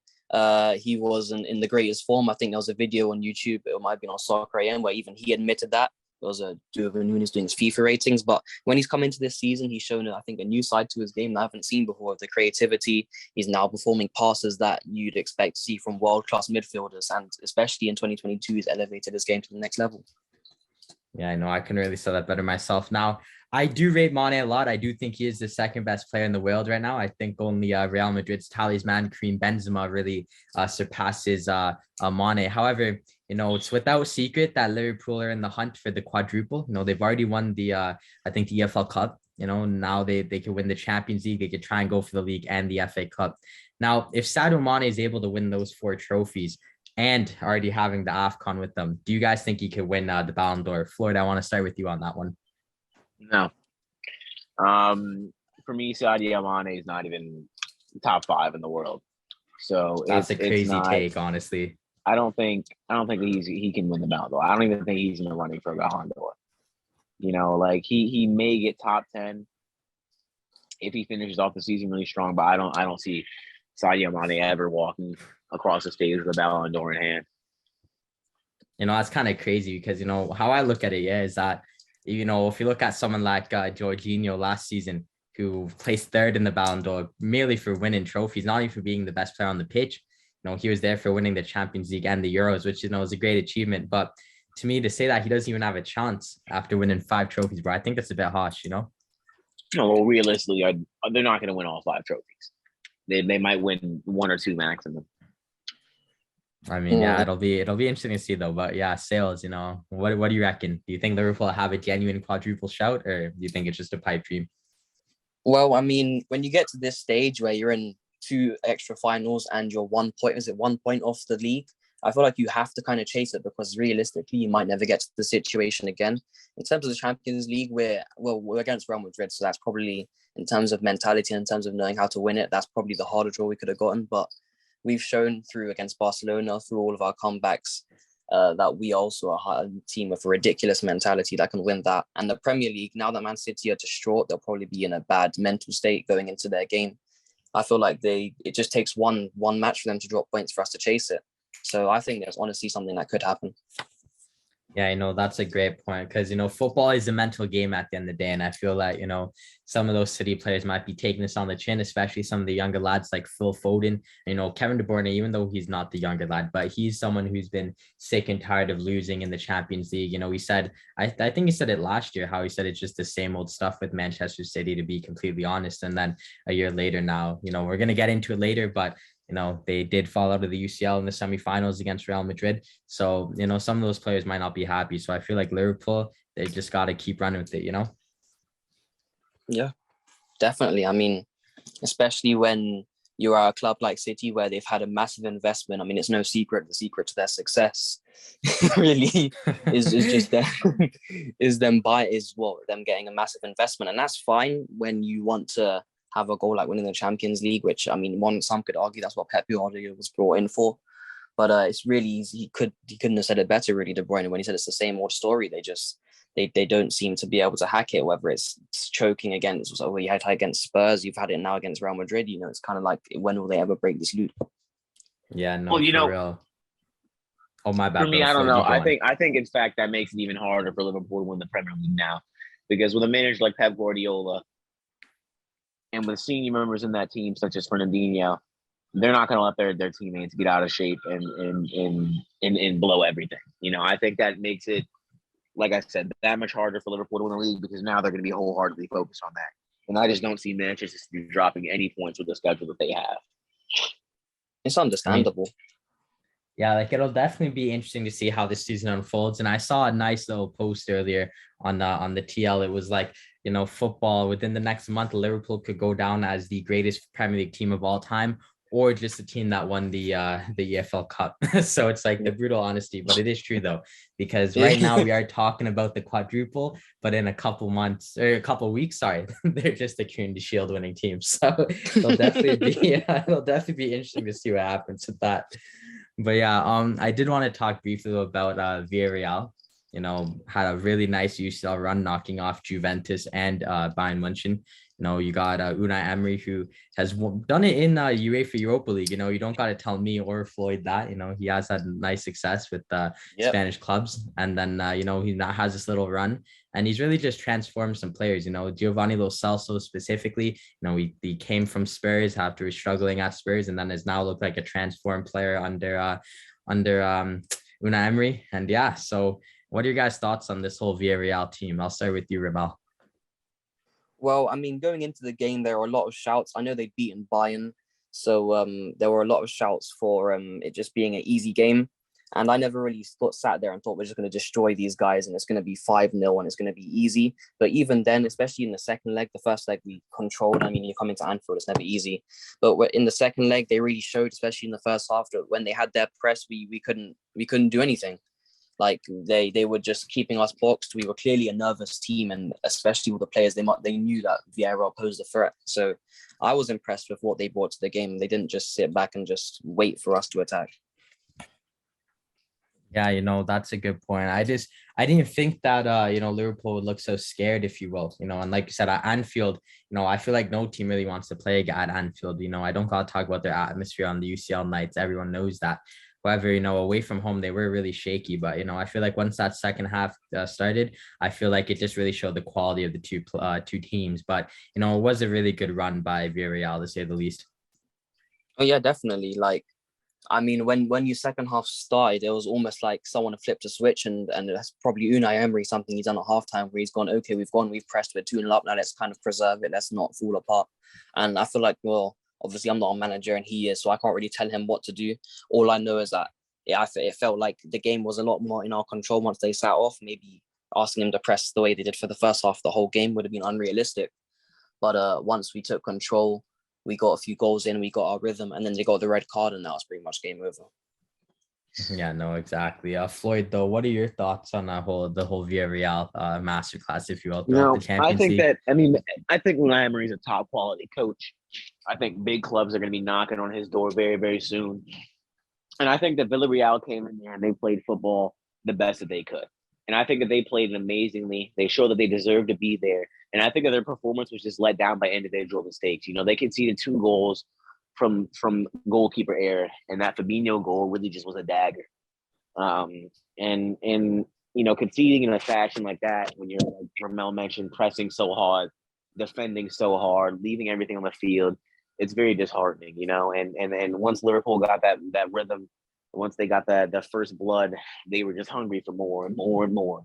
he wasn't in the greatest form. I think there was a video on YouTube, it might have been on Soccer AM, where even he admitted that. There was a Nunes doing his FIFA ratings, but when he's come into this season, he's shown, I think, a new side to his game that I haven't seen before. The creativity, he's now performing passes that you'd expect to see from world-class midfielders, and especially in 2022, he's elevated his game to the next level. Yeah, I know. I can really say that better myself. Now, I do rate Mane a lot. I do think he is the second best player in the world right now. I think only Real Madrid's talisman, Karim Benzema, really surpasses Mane. However, it's without secret that Liverpool are in the hunt for the quadruple. They've already won I think the EFL Cup. Now they could win the Champions League. They could try and go for the league and the FA Cup. Now, if Sadio Mane is able to win those 4 trophies, and already having the AFCON with them, do you guys think he could win the Ballon d'Or? Floyd, I want to start with you on that one. No. For me, Sadio Mane is not even top 5 in the world. So that's a crazy take, honestly. I don't think he can win the Ballon d'Or. I don't even think he's in the running for a Ballon d'Or. Like he may get top 10 if he finishes off the season really strong, but I don't see Sadio Mane ever walking across the stage with a Ballon d'Or in hand. That's kind of crazy because, how I look at it, is that, if you look at someone like Jorginho last season, who placed 3rd in the Ballon d'Or, merely for winning trophies, not even for being the best player on the pitch. He was there for winning the Champions League and the Euros, which, is a great achievement. But to me, to say that he doesn't even have a chance after winning 5 trophies, bro, I think that's a bit harsh, No, well, realistically, they're not going to win all 5 trophies. They might win 1 or 2 maximum. I mean, yeah, it'll be interesting to see though. But yeah, Sales, what do you reckon? Do you think Liverpool have a genuine quadruple shout, or do you think it's just a pipe dream? Well, I mean, when you get to this stage where you're in 2 extra finals and you're 1 point off the league, I feel like you have to kind of chase it, because realistically, you might never get to the situation again. In terms of the Champions League, we're against Real Madrid, so that's probably, in terms of mentality, in terms of knowing how to win it, that's probably the harder draw we could have gotten. But we've shown through against Barcelona, through all of our comebacks, that we also are a team with a ridiculous mentality that can win that. And the Premier League, now that Man City are distraught, they'll probably be in a bad mental state going into their game. I feel like it just takes one match for them to drop points for us to chase it. So I think there's honestly something that could happen. Yeah, that's a great point, because, football is a mental game at the end of the day. And I feel like, some of those City players might be taking this on the chin, especially some of the younger lads like Phil Foden. Kevin De Bruyne, even though he's not the younger lad, but he's someone who's been sick and tired of losing in the Champions League. He said, I think he said it last year, how he said it's just the same old stuff with Manchester City, to be completely honest. And then a year later now, we're going to get into it later, but they did fall out of the UCL in the semifinals against Real Madrid. So, some of those players might not be happy. So I feel like Liverpool, they just got to keep running with it, Yeah, definitely. I mean, especially when you are a club like City, where they've had a massive investment. I mean, it's no secret. The secret to their success really is just them them getting a massive investment. And that's fine when you want to have a goal like winning the Champions League, which, I mean, some could argue that's what Pep Guardiola was brought in for. But it's really easy. He couldn't have said it better, really, De Bruyne, when he said it's the same old story. They don't seem to be able to hack it, whether it's choking against, so you had it against Spurs, you've had it now against Real Madrid. It's kind of like, when will they ever break this loop? Yeah, no, well, for real. Oh, my bad. For me, I don't know. I think in fact that makes it even harder for Liverpool to win the Premier League now, because with a manager like Pep Guardiola and with senior members in that team such as Fernandinho, they're not going to let their teammates get out of shape and blow everything. I think that makes it, like I said, that much harder for Liverpool to win the league, because now they're going to be wholeheartedly focused on that. And I just don't see Manchester City dropping any points with the schedule that they have. It's understandable. Yeah, like, it'll definitely be interesting to see how this season unfolds. And I saw a nice little post earlier on the TL. It was like, football, within the next month, Liverpool could go down as the greatest Premier League team of all time, or just a team that won the EFL Cup. So it's like the brutal honesty, but it is true though, because right now we are talking about the quadruple, but in a couple months or a couple weeks, they're just a Community Shield winning team. So it'll definitely be interesting to see what happens with that. But yeah, I did want to talk briefly about Villarreal. Had a really nice UCL run, knocking off Juventus and Bayern München. You got Unai Emery, who has done it in UEFA Europa League. You don't got to tell me or Floyd that. He has had nice success with Spanish clubs. And then, he now has this little run, and he's really just transformed some players. Giovanni Lo Celso specifically, he came from Spurs after struggling at Spurs, and then has now looked like a transformed player under Unai Emery. And yeah, so What are your guys' thoughts on this whole Villarreal team? I'll start with you, Ramel. Well, I mean, going into the game, there were a lot of shouts. I know they'd beaten Bayern, so there were a lot of shouts for it just being an easy game. And I never really sat there and thought we're just going to destroy these guys and it's going to be 5-0 and it's going to be easy. But even then, especially in the second leg, the first leg we controlled. I mean, you come into Anfield, it's never easy. But in the second leg, they really showed, especially in the first half, that when they had their press, we couldn't do anything. Like they were just keeping us boxed. We were clearly a nervous team, and especially with the players, they knew that Vieira posed a threat. So I was impressed with what they brought to the game. They didn't just sit back and just wait for us to attack. Yeah, that's a good point. I didn't think that Liverpool would look so scared, if you will. And like you said, at Anfield, I feel like no team really wants to play at Anfield. I don't gotta talk about their atmosphere on the UCL nights. Everyone knows that. However, away from home, they were really shaky. But, I feel like once that second half started, I feel like it just really showed the quality of the two teams. But, it was a really good run by Villarreal, to say the least. Oh, yeah, definitely. Like, I mean, when you second half started, it was almost like someone had flipped a switch, and that's probably Unai Emery, something he's done at halftime, where he's gone, okay, we've pressed, we're 2-0 up, now let's kind of preserve it, let's not fall apart. And I feel like, well, obviously I'm not a manager and he is, so I can't really tell him what to do. All I know is that it felt like the game was a lot more in our control once they sat off. Maybe asking him to press the way they did for the first half the whole game would have been unrealistic. But once we took control, we got a few goals in, we got our rhythm, and then they got the red card, and that was pretty much game over. Yeah, no, exactly. Floyd, though, what are your thoughts on the whole Villarreal masterclass, if you will, throughout the Champions League? I think Unai Emery is a top quality coach. I think big clubs are going to be knocking on his door very, very soon. And I think that Villarreal came in there and they played football the best that they could. And I think that they played amazingly. They showed that they deserved to be there. And I think that their performance was just let down by individual mistakes. They conceded 2 goals from goalkeeper error, and that Fabinho goal really just was a dagger. And conceding in a fashion like that, when you're, like Ramel mentioned, pressing so hard, defending so hard, leaving everything on the field, it's very disheartening, And once Liverpool got that rhythm, once they got the first blood, they were just hungry for more and more and more.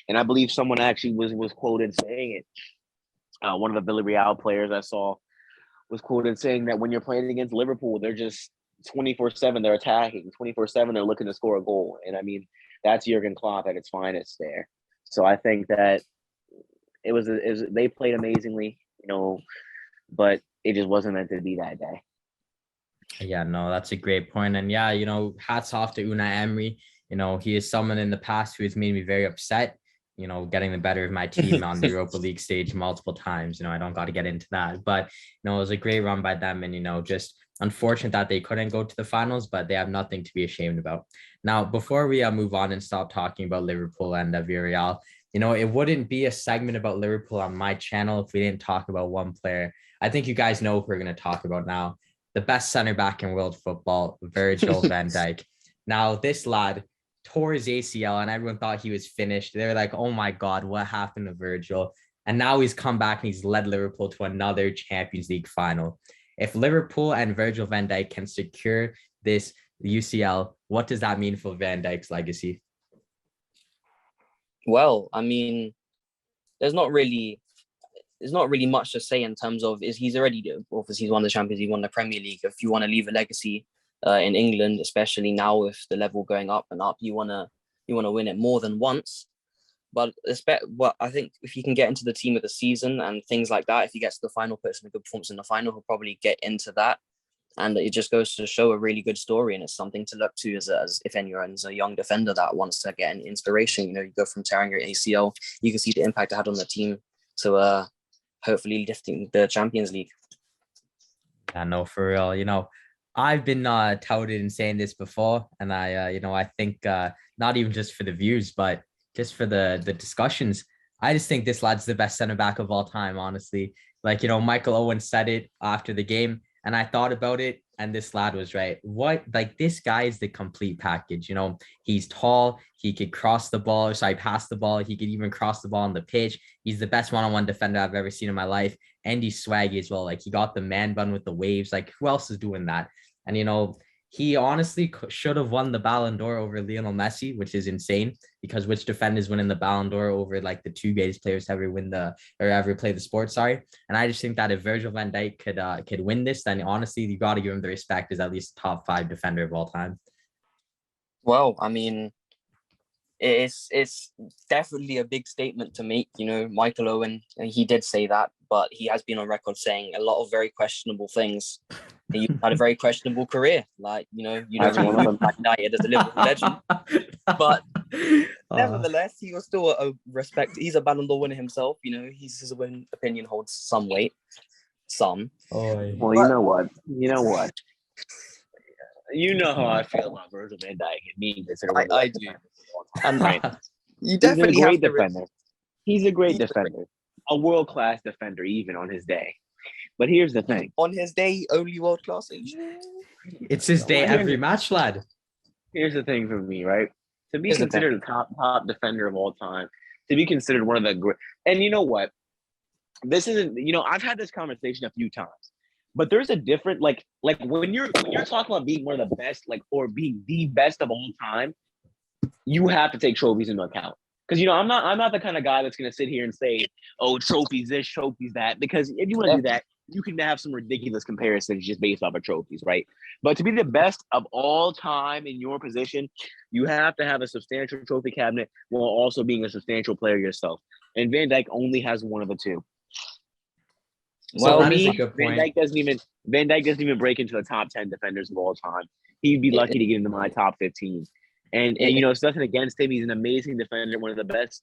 And I believe someone actually was quoted saying it. One of the Villarreal players I saw was quoted saying that when you're playing against Liverpool, they're just 24/7, they're attacking, 24/7, they're looking to score a goal. And I mean, that's Jurgen Klopp at its finest there. So I think that it was they played amazingly, but it just wasn't meant to be that day. Yeah, no, that's a great point. And yeah, hats off to Unai Emery. He is someone in the past who has made me very upset, getting the better of my team on the Europa League stage multiple times. I don't got to get into that, but, it was a great run by them. And, just unfortunate that they couldn't go to the finals, but they have nothing to be ashamed about. Now, before we move on and stop talking about Liverpool and Villarreal, it wouldn't be a segment about Liverpool on my channel if we didn't talk about one player. I think you guys know who we're going to talk about now. The best center back in world football, Virgil van Dijk. Now, this lad tore his ACL and everyone thought he was finished. They were like, oh my God, what happened to Virgil? And now he's come back and he's led Liverpool to another Champions League final. If Liverpool and Virgil van Dijk can secure this UCL, what does that mean for Van Dijk's legacy? Well, I mean, there's not really much to say in terms of he's already, obviously he's won the Champions League, won the Premier League. If you want to leave a legacy in England, especially now with the level going up and up, you want to win it more than once. But I think if you can get into the team of the season and things like that, if he gets to the final, puts in a good performance in the final, he'll probably get into that. And it just goes to show a really good story, and it's something to look to as if anyone's a young defender that wants to get an inspiration. You go from tearing your ACL, you can see the impact it had on the team. So hopefully lifting the Champions League. Yeah, no, for real. I've been touted and saying this before, and I think not even just for the views, but just for the discussions, I just think this lad's the best center back of all time, honestly. Like, Michael Owen said it after the game, and I thought about it, and this lad was right. This guy is the complete package. He's tall, he could pass the ball, he could even cross the ball on the pitch. He's the best one-on-one defender I've ever seen in my life, and he's swaggy as well. Like, he got the man bun with the waves. Like, who else is doing that? And he honestly should have won the Ballon d'Or over Lionel Messi, which is insane because which defender is winning the Ballon d'Or over like the two greatest players to ever win ever play the sport. Sorry. And I just think that if Virgil van Dijk could win this, then honestly, you got to give him the respect as at least top 5 defender of all time. Well, I mean, it's definitely a big statement to make. You know, Michael Owen, he did say that, but he has been on record saying a lot of very questionable things. He had a very questionable career, like you know, United as a Liverpool legend. But nevertheless, he was still a respect. He's a Ballon d'Or winner himself. You know, his opinion holds some weight. Some. Well, you know what? You know how I feel about Virgil van Dijk. I do. And right. You definitely He's a great defender. He's a great defender. A world-class defender, even on his day. But here's the thing. On his day, only world-class. It's his day every match, lad. Here's the thing for me, right? To be considered a top defender of all time, to be considered one of the great. And you know what? This isn't, I've had this conversation a few times. But there's a different, like when you're talking about being one of the best, or being the best of all time, you have to take trophies into account. Because I'm not the kind of guy that's gonna sit here and say, oh, trophies this, trophies that. Because if you want to do that, you can have some ridiculous comparisons just based off of trophies, right? But to be the best of all time in your position, you have to have a substantial trophy cabinet while also being a substantial player yourself. And Van Dijk only has one of the two. Well, that is a good point. Van Dijk doesn't even break into the top 10 defenders of all time. He'd be lucky to get into my top 15. And it's nothing against him. He's an amazing defender, one of the best.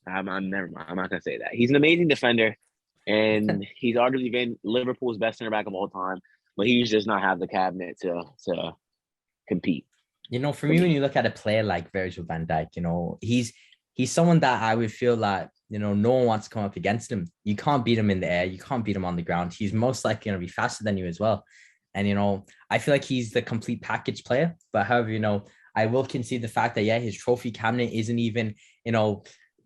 Never mind. I'm not gonna say that. He's an amazing defender, and he's arguably been Liverpool's best center back of all time. But he just not have the cabinet to compete. For me, when you look at a player like Virgil van Dijk, he's someone that I would feel like no one wants to come up against him. You can't beat him in the air. You can't beat him on the ground. He's most likely going to be faster than you as well. And I feel like he's the complete package player. But however, I will concede the fact that his trophy cabinet isn't even,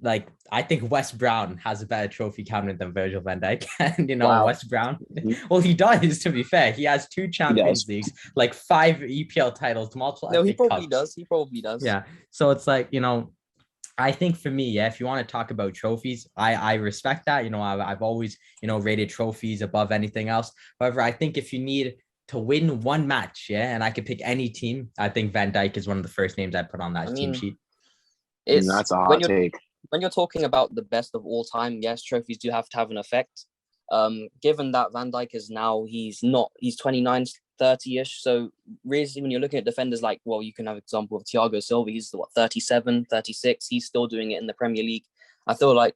like I think West Brown has a better trophy cabinet than Virgil van Dijk. And wow. West Brown, well, he does, to be fair. He has 2 Champions Leagues, like 5 EPL titles, multiple. No, he probably does. He probably does. Yeah. So it's like, I think for me, if you want to talk about trophies, I respect that. I've always, rated trophies above anything else. However, I think if you need to win one match, and I could pick any team, I think Van Dijk is one of the first names I put on that team sheet. That's a hot take. When you're talking about the best of all time, yes, trophies do have to have an effect. Given that Van Dijk is now, he's 29, 30-ish. So really, when you're looking at defenders like, well, you can have example of Thiago Silva. He's 37, 36. He's still doing it in the Premier League. I feel like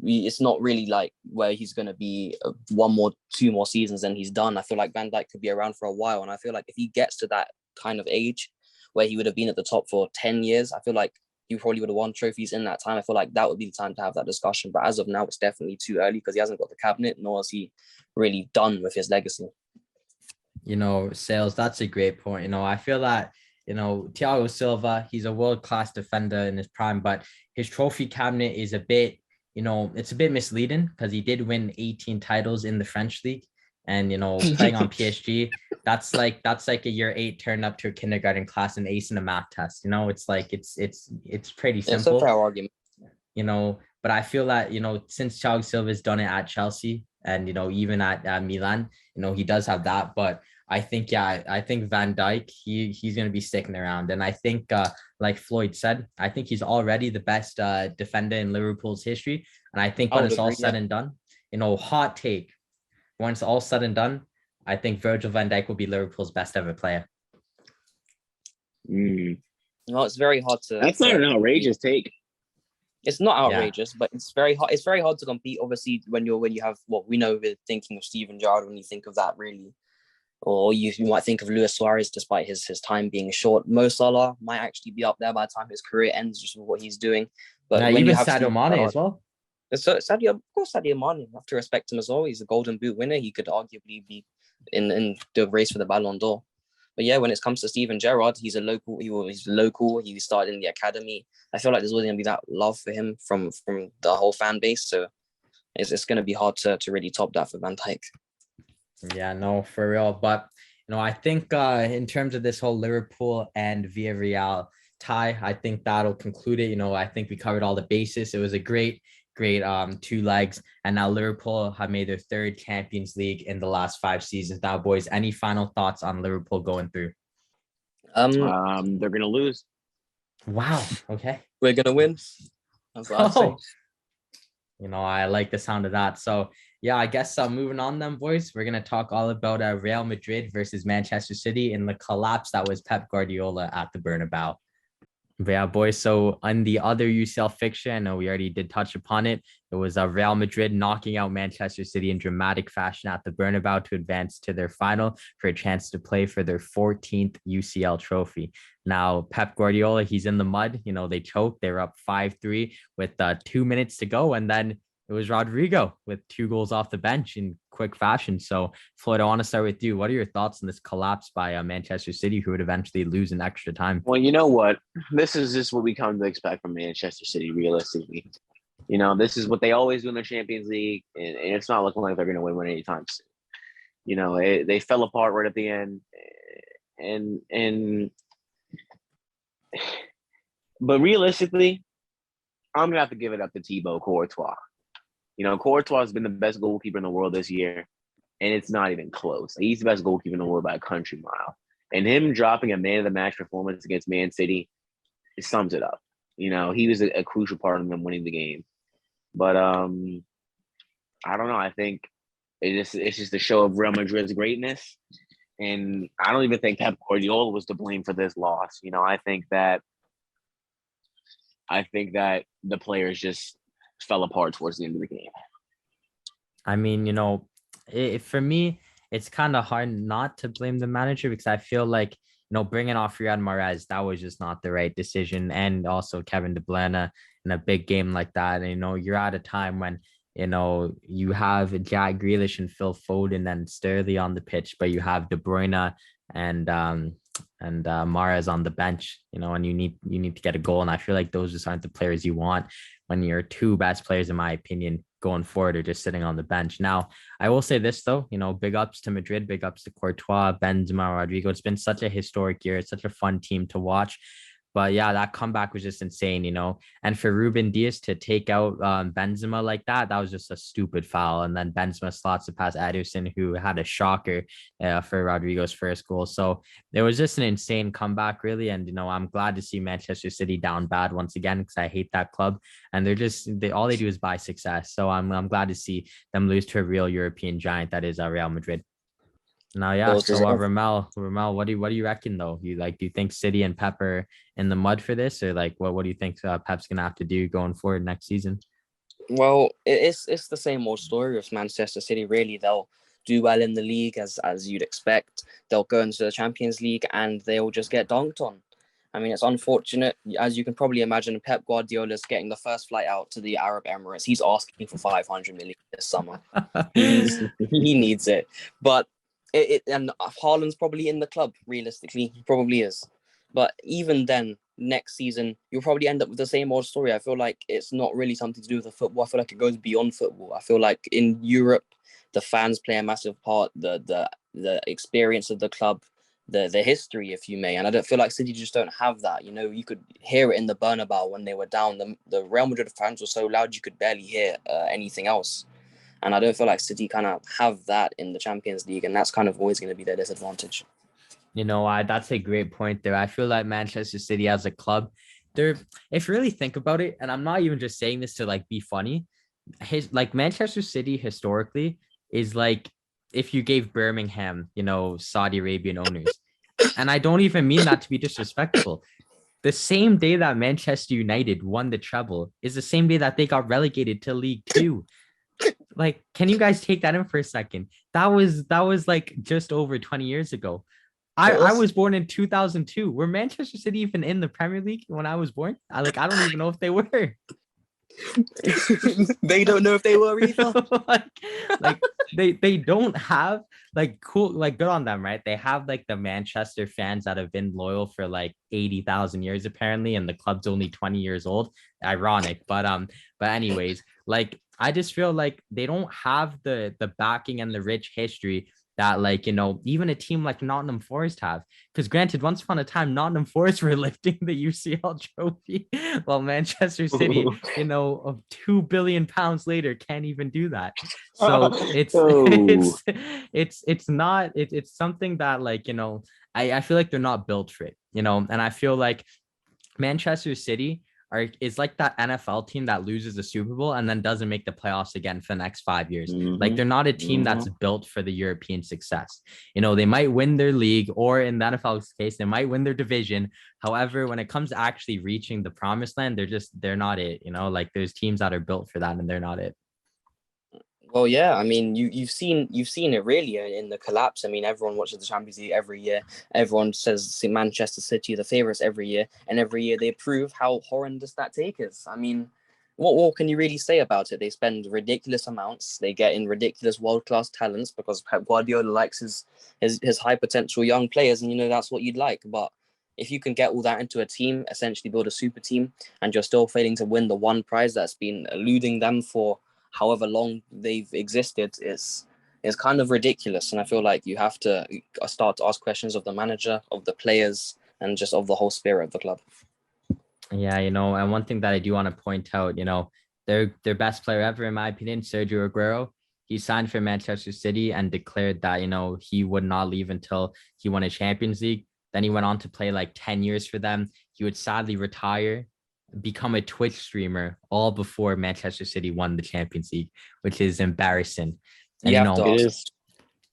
it's not really like where he's going to be 2 more seasons and he's done. I feel like Van Dijk could be around for a while. And I feel like if he gets to that kind of age where he would have been at the top for 10 years, I feel like he probably would have won trophies in that time. I feel like that would be the time to have that discussion. But as of now, it's definitely too early because he hasn't got the cabinet, nor is he really done with his legacy. Sales, that's a great point. I feel that, Thiago Silva, he's a world-class defender in his prime, but his trophy cabinet is a bit, it's a bit misleading because he did win 18 titles in the French league. And, playing on PSG, that's like a year 8 turned up to a kindergarten class and acing a math test. It's like, it's pretty simple. It's a fair argument. But I feel that, since Thiago Silva's done it at Chelsea and, even at Milan, he does have that. But I think Van Dijk, he's going to be sticking around. And I think, like Floyd said, I think he's already the best defender in Liverpool's history. And I think when it's all said and done, hot take, when it's all said and done, I think Virgil van Dijk will be Liverpool's best ever player. No, it's very hard to. That's not an outrageous take. It's not outrageous, but it's very hard. It's very hard to compete. Obviously, when you have what we know, we're thinking of Steven Gerrard when you think of that, really, or you might think of Luis Suarez, despite his time being short. Mo Salah might actually be up there by the time his career ends, just with what he's doing. But when you have Sadio Mane as well. So Sadio Mane, I have to respect him as well. He's a Golden Boot winner. He could arguably be in the race for the Ballon d'Or. But yeah, when it comes to Steven Gerrard, he's local. He started in the academy. I feel like there's always going to be that love for him from the whole fan base. So it's going to be hard to really top that for Van Dijk. Yeah, no, for real. But I think in terms of this whole Liverpool and Villarreal tie, I think that'll conclude it. I think we covered all the bases. It was a great, great two legs. And now Liverpool have made their third Champions League in the last 5 seasons. Now, boys, any final thoughts on Liverpool going through? They're gonna lose. Wow. Okay. We're gonna win. That's what I'd say. I like the sound of that. So yeah, I guess moving on then, boys, we're gonna talk all about Real Madrid versus Manchester City in the collapse that was Pep Guardiola at the Bernabeu. But yeah, boys. So on the other UCL fixture, I know we already did touch upon it. It was Real Madrid knocking out Manchester City in dramatic fashion at the Bernabeu to advance to their final for a chance to play for their 14th UCL trophy. Now, Pep Guardiola, he's in the mud. They choked. They were up 5-3 with 2 minutes to go. And then it was Rodrigo with 2 goals off the bench in quick fashion. So, Floyd, I want to start with you. What are your thoughts on this collapse by Manchester City, who would eventually lose in extra time? Well, you know what? This is just what we come to expect from Manchester City, realistically. This is what they always do in the Champions League, and it's not looking like they're going to win anytime soon. They fell apart right at the end, but realistically, I'm going to have to give it up to Thibaut Courtois. Courtois has been the best goalkeeper in the world this year, and it's not even close. He's the best goalkeeper in the world by a country mile. And him dropping a man of the match performance against Man City, it sums it up. He was a crucial part in them winning the game. But I don't know. I think it's just a show of Real Madrid's greatness. And I don't even think Pep Guardiola was to blame for this loss. I think that the players just fell apart towards the end of the game. I mean, for me, it's kind of hard not to blame the manager because I feel like, bringing off Riyad Mahrez, that was just not the right decision. And also Kevin De Bruyne in a big game like that. And, you're at a time when, you have Jack Grealish and Phil Foden and Sterling on the pitch, but you have De Bruyne and Mahrez on the bench, and you need to get a goal. And I feel like those just aren't the players you want when your 2 best players, in my opinion, going forward are just sitting on the bench. Now, I will say this though, big ups to Madrid, big ups to Courtois, Benzema, Rodrigo. It's been such a historic year. It's such a fun team to watch. But yeah, that comeback was just insane, And for Ruben Dias to take out Benzema like that was just a stupid foul. And then Benzema slots it past Ederson, who had a shocker for Rodrigo's first goal. So it was just an insane comeback, really. And, I'm glad to see Manchester City down bad once again, because I hate that club. And all they do is buy success. So I'm glad to see them lose to a real European giant that is Real Madrid. Now, yeah. So, Ramel, what do you reckon though? Do you think City and Pep are in the mud for this, or what do you think Pep's gonna have to do going forward next season? Well, it's the same old story with Manchester City. Really, they'll do well in the league as you'd expect. They'll go into the Champions League and they'll just get dunked on. I mean, it's unfortunate. As you can probably imagine, Pep Guardiola is getting the first flight out to the Arab Emirates. He's asking for 500 million this summer. He needs it, but. And Haaland's probably in the club, realistically. He probably is. But even then, next season, you'll probably end up with the same old story. I feel like it's not really something to do with the football. I feel like it goes beyond football. I feel like in Europe, the fans play a massive part, the experience of the club, the history, if you may. And I don't feel like City just don't have that. You could hear it in the Bernabeu when they were down. The Real Madrid fans were so loud you could barely hear anything else. And I don't feel like City kind of have that in the Champions League, and that's kind of always going to be their disadvantage. That's a great point there. I feel like Manchester City as a club, if you really think about it, and I'm not even just saying this to be funny, Manchester City historically is if you gave Birmingham, Saudi Arabian owners. And I don't even mean that to be disrespectful. The same day that Manchester United won the treble is the same day that they got relegated to League Two. Can you guys take that in for a second? That was just over 20 years ago. I was born in 2002. Were Manchester City even in the Premier League when I was born? I don't even know if they were. They don't know if they were either. They don't have cool, good on them, right? They have the Manchester fans that have been loyal for 80,000 years apparently, and the club's only 20 years old. Ironic, but anyways, I just feel like they don't have the backing and the rich history that, like, you know, even a team like Nottingham Forest have. Because granted, once upon a time, Nottingham Forest were lifting the UCL trophy, while Manchester City, you know, of £2 billion later, can't even do that. So it's not, it's something that, like, you know, I feel like they're not built for it, you know, and I feel like Manchester City is like that NFL team that loses the Super Bowl and then doesn't make the playoffs again for the next 5 years. Like, they're not a team that's built for the European success. You know, they might win their league, or in the NFL's case, they might win their division. However, when it comes to actually reaching the promised land, they're not it. You know, like, there's teams that are built for that and they're not it. Well, yeah, I mean, you've seen it really in the collapse. I mean, everyone watches the Champions League every year. Everyone says Manchester City are the favourites every year, and every year they prove how horrendous that take is. I mean, what can you really say about it? They spend ridiculous amounts. They get in ridiculous world-class talents because Pep Guardiola likes his high potential young players, and, you know, that's what you'd like. But if you can get all that into a team, essentially build a super team, and you're still failing to win the one prize that's been eluding them for however long they've existed, is kind of ridiculous. And I feel like you have to start to ask questions of the manager, of the players, and just of the whole spirit of the club. Yeah, you know, and one thing that I do want to point out, you know, their best player ever, in my opinion, Sergio Aguero, he signed for Manchester City and declared that, you know, he would not leave until he won a Champions League. Then he went on to play like 10 years for them. He would sadly retire, become a Twitch streamer, all before Manchester City won the Champions League, which is embarrassing. And, you know, it is.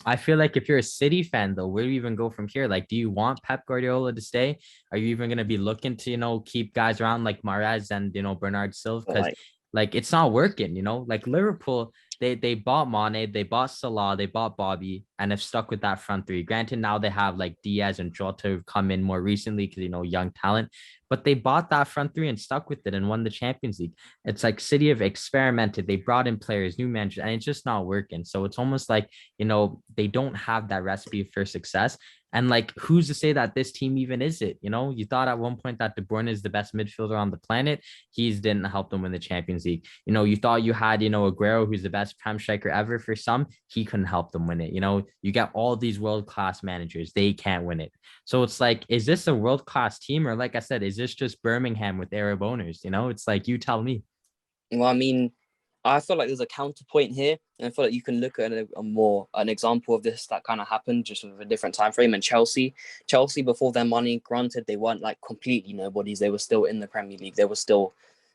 I feel like if you're a City fan, though, where do you even go from here? Like, do you want Pep Guardiola to stay? Are you even going to be looking to, you know, keep guys around like Mahrez and, you know, Bernard Silva? Because like, it's not working, you know, like Liverpool, they bought Mane, they bought Salah, they bought Bobby, and have stuck with that front three. Granted, now they have like Diaz and Jota who've come in more recently because, you know, young talent, but they bought that front three and stuck with it and won the Champions League. It's like City have experimented. They brought in players, new managers, and it's just not working. So it's almost like, you know, they don't have that recipe for success. And like, who's to say that this team even is it? You know, you thought at one point that De Bruyne is the best midfielder on the planet. He's didn't help them win the Champions League. You know, you thought you had, you know, Aguero, who's the best prem striker ever for some. He couldn't help them win it. You know, you got all these world-class managers. They can't win it. So it's like, is this a world-class team? Or like I said, is this just Birmingham with Arab owners? You know, it's like, you tell me. Well, I mean, I feel like there's a counterpoint here, and I feel like you can look at an example of this that kind of happened just with a different time frame. And Chelsea before their money, granted, they weren't like completely nobodies. They were still in the Premier League. They were still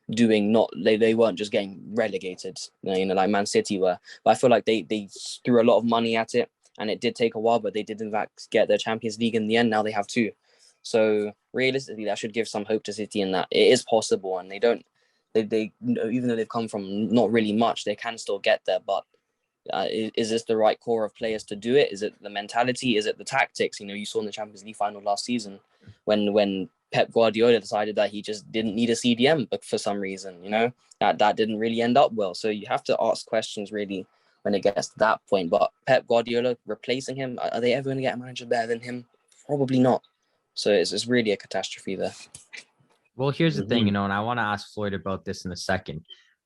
doing they weren't just getting relegated, you know, like Man City were. But I feel like they threw a lot of money at it, and it did take a while, but they did in fact get their Champions League in the end. Now they have two. So realistically, that should give some hope to City in that it is possible, and they even though they've come from not really much, they can still get there. But is this the right core of players to do it? Is it the mentality? Is it the tactics? You know, you saw in the Champions League final last season when Pep Guardiola decided that he just didn't need a CDM, but for some reason, you know, that didn't really end up well. So you have to ask questions really when it gets to that point. But Pep Guardiola replacing him, are they ever going to get a manager better than him? Probably not. So it's really a catastrophe there. Well, here's the thing, you know, and I want to ask Floyd about this in a second,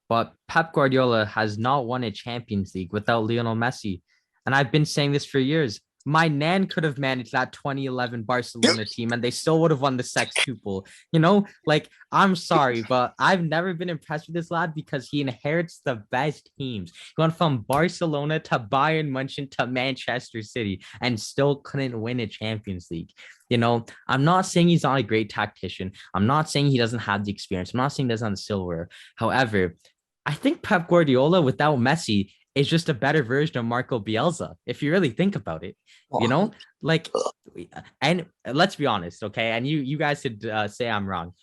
but Pep Guardiola has not won a Champions League without Lionel Messi. And I've been saying this for years. My nan could have managed that 2011 Barcelona team and they still would have won the sextuple. You know, like, I'm sorry, but I've never been impressed with this lad because he inherits the best teams. He went from Barcelona to Bayern Munich to Manchester City and still couldn't win a Champions League. You know, I'm not saying he's not a great tactician. I'm not saying he doesn't have the experience. I'm not saying he doesn't have the silverware. However, I think Pep Guardiola without Messi is just a better version of Marco Bielsa, if you really think about it, you know, like, and let's be honest, okay? And you guys should say I'm wrong.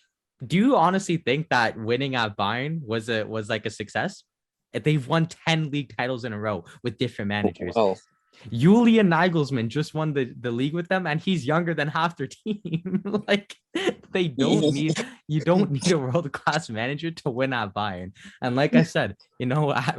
Do you honestly think that winning at Bayern was like a success? They've won 10 league titles in a row with different managers. Oh. Julian Nagelsmann just won the league with them, and he's younger than half their team. Like, you don't need a world-class manager to win at Bayern. And like I said, you know, at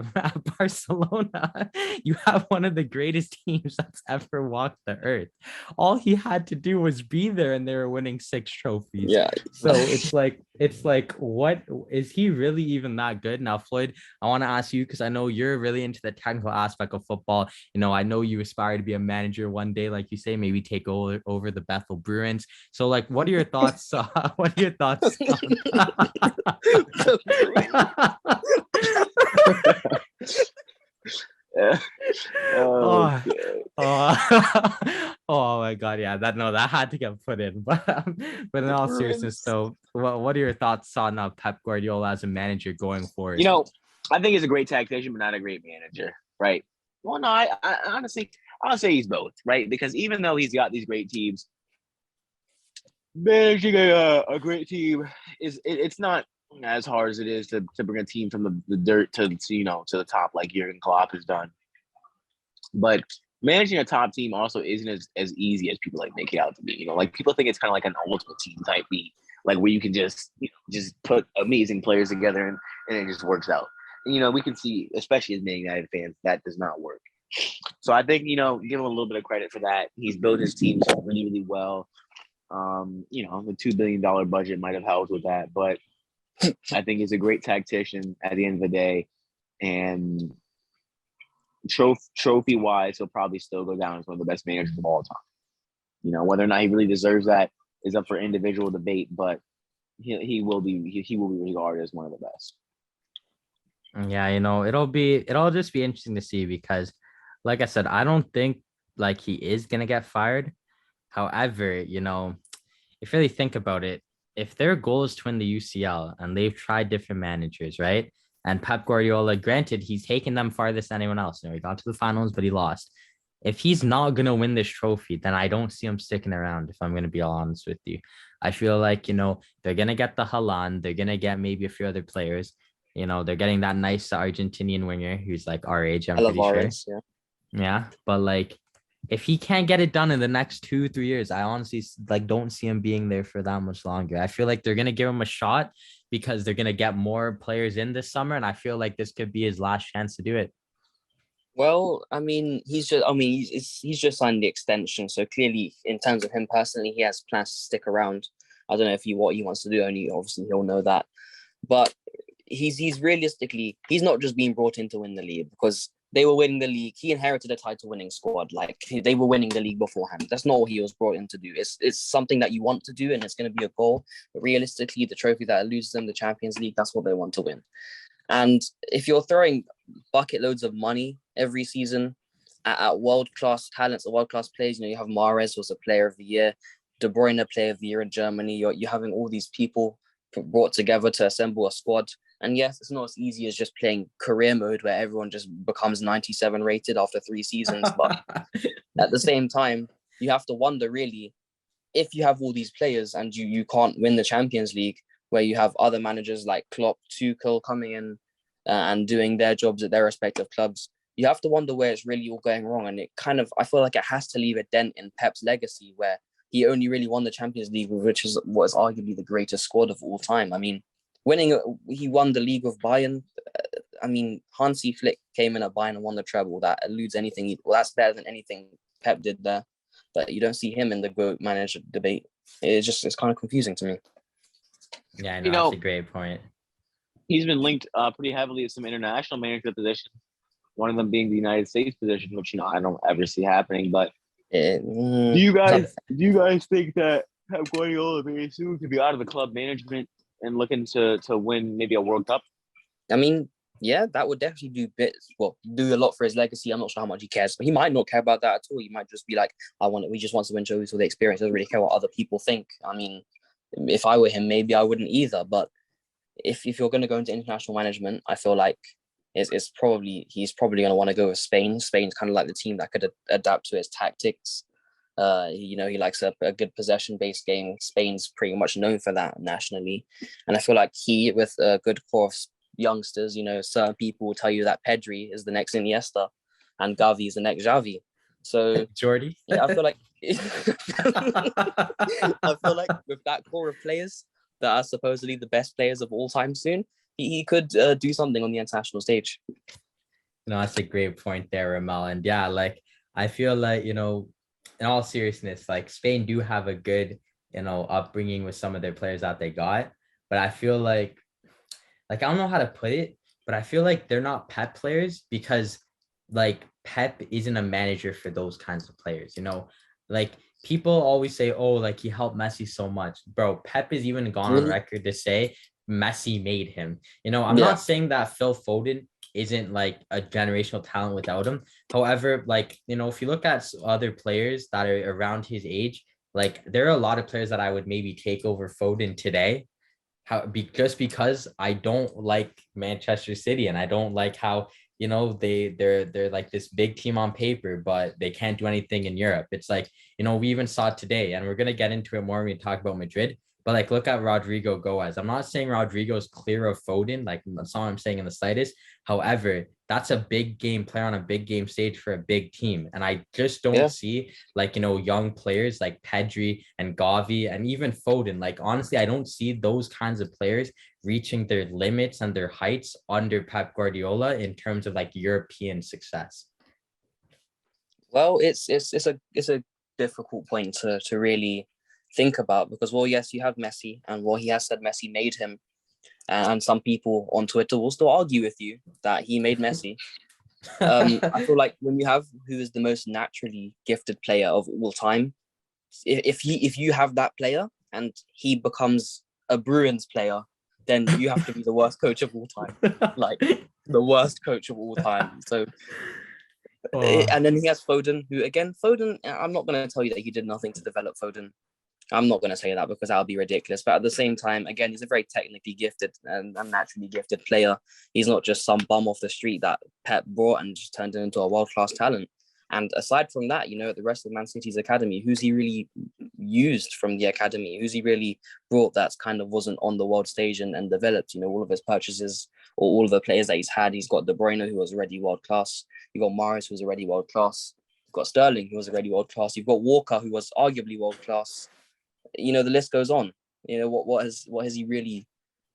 Barcelona, you have one of the greatest teams that's ever walked the earth. All he had to do was be there, and they were winning 6 trophies. Yeah. So it's like, it's like, what is he really even that good? Now, Floyd, I want to ask you because I know you're really into the technical aspect of football. I know you aspire to be a manager one day, like you say, maybe take over the Bethel Bruins. So, like, what are your thoughts? What are your thoughts on Oh, oh my God, yeah, that had to get put in. But in all seriousness, though, what are your thoughts on Pep Guardiola as a manager going forward? I think he's a great tactician, but not a great manager, right? Well, no, I honestly, I'll say he's both, right? Because even though he's got these great teams, managing a great team it's not as hard as it is to bring a team from the dirt to to the top like Jurgen Klopp has done. But managing a top team also isn't as easy as people like make it out to be. Like people think it's kind of like an ultimate team type beat, like where you can just just put amazing players together and it just works out. And, we can see, especially as Man United fans, that does not work. So I think, give him a little bit of credit for that. He's built his teams really, really well. The $2 billion budget might have helped with that, but I think he's a great tactician at the end of the day. And trophy wise, he'll probably still go down as one of the best managers of all time. Whether or not he really deserves that is up for individual debate, but he will be regarded as one of the best. Yeah, it'll just be interesting to see because, like I said, I don't think like he is gonna get fired. However, if you really think about it, if their goal is to win the UCL and they've tried different managers, right? And Pep Guardiola, granted, he's taken them farthest than anyone else. He got to the finals, but he lost. If he's not going to win this trophy, then I don't see him sticking around, if I'm going to be all honest with you. I feel like, they're going to get the Haaland. They're going to get maybe a few other players. They're getting that nice Argentinian winger who's like our age, I'm pretty sure. Yeah. But like, if he can't get it done in the next 2-3 years, I honestly like don't see him being there for that much longer. I feel like they're going to give him a shot because they're going to get more players in this summer. And I feel like this could be his last chance to do it. Well, he's just signed the extension. So clearly, in terms of him personally, he has plans to stick around. I don't know what he wants to do. Only obviously he'll know that. But he's realistically, he's not just being brought in to win the league because they were winning the league. He inherited a title-winning squad. Like they were winning the league beforehand. That's not what he was brought in to do. It's something that you want to do, and it's going to be a goal. But realistically, the trophy that eludes them, the Champions League, that's what they want to win. And if you're throwing bucket loads of money every season at world-class talents, or world-class players, you have Mahrez was a Player of the Year, De Bruyne Player of the Year in Germany. You're having all these people brought together to assemble a squad. And yes, it's not as easy as just playing career mode where everyone just becomes 97 rated after 3 seasons. But at the same time, you have to wonder really, if you have all these players and you can't win the Champions League, where you have other managers like Klopp, Tuchel coming in and doing their jobs at their respective clubs, you have to wonder where it's really all going wrong. And I feel like it has to leave a dent in Pep's legacy, where he only really won the Champions League, which is what is arguably the greatest squad of all time. He won the league with Bayern. Hansi Flick came in at Bayern and won the treble. That eludes anything. Well, that's better than anything Pep did there. But you don't see him in the GOAT manager debate. It's kind of confusing to me. Yeah, I know, that's a great point. He's been linked pretty heavily to some international management positions. One of them being the United States position, which I don't ever see happening. But do you guys think that Pep Guardiola very soon could be out of the club management and looking to win maybe a World Cup? Yeah, that would definitely do a lot for his legacy. I'm not sure how much he cares, but he might not care about that at all. He might just be like, we just want to win trophies for the experience. Doesn't really care what other people think. If I were him, maybe I wouldn't either. But if you're going to go into international management, I feel like he's probably going to want to go with Spain. Spain's kind of like the team that could adapt to his tactics. He likes a good possession-based game. Spain's pretty much known for that nationally. And I feel like he, with a good core of youngsters, certain people will tell you that Pedri is the next Iniesta and Gavi is the next Xavi. So Jordi? Yeah, I feel like with that core of players that are supposedly the best players of all time soon, he could do something on the international stage. No, that's a great point there, Ramel. And yeah, like I feel like, in all seriousness, like Spain do have a good, upbringing with some of their players that they got. but I feel like I don't know how to put it, but I feel like they're not Pep players because like Pep isn't a manager for those kinds of players, you know? Like people always say, oh, like he helped Messi so much. Bro, Pep has even gone on record to say Messi made him. You know, I'm not saying that Phil Foden isn't like a generational talent without him. However, like, you know, if you look at other players that are around his age, like there are a lot of players that I would maybe take over Foden today. Just because I don't like Manchester City and I don't like how, you know, they're like this big team on paper, but they can't do anything in Europe. It's like, you know, we even saw it today, and we're gonna get into it more when we talk about Madrid. But like, look at Rodrigo Goes. I'm not saying Rodrigo is clear of Foden, like that's not what I'm saying in the slightest. However, that's a big game player on a big game stage for a big team. And I just don't see like, you know, young players like Pedri and Gavi and even Foden. Like, honestly, I don't see those kinds of players reaching their limits and their heights under Pep Guardiola in terms of like European success. Well, it's a difficult point to really think about because, well, yes, you have Messi, and well, he has said Messi made him, and some people on Twitter will still argue with you that he made Messi. I feel like when you have who is the most naturally gifted player of all time, if you have that player and he becomes a Bruins player, then you have to be the worst coach of all time, like the worst coach of all time. So. And then he has Foden, who again, Foden, I'm not going to tell you that he did nothing to develop Foden. I'm not going to say that because that would be ridiculous. But at the same time, again, he's a very technically gifted and naturally gifted player. He's not just some bum off the street that Pep brought and just turned him into a world-class talent. And aside from that, you know, the rest of Man City's academy, who's he really used from the academy? Who's he really brought that kind of wasn't on the world stage and developed? You know, all of his purchases or all of the players that he's had. He's got De Bruyne, who was already world-class. You've got Mahrez, who was already world-class. You've got Sterling, who was already world-class. You've got Walker, who was arguably world-class. You know, the list goes on. You know, what has he really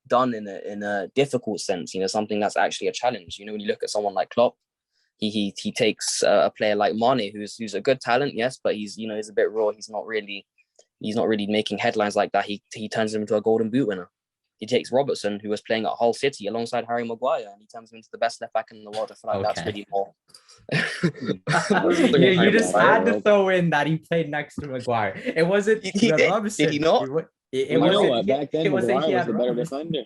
done in a difficult sense? You know, something that's actually a challenge. You know, when you look at someone like Klopp, he takes a player like Mane, who's a good talent, yes, but he's a bit raw. He's not really making headlines like that. He turns him into a Golden Boot winner. He takes Robertson, who was playing at Hull City alongside Harry Maguire, and he turns him into the best left back in the world. I feel like that's really more. You just had to throw in that he played next to Maguire. It wasn't Robertson. Did he not? It wasn't. Back then, Maguire was the better defender.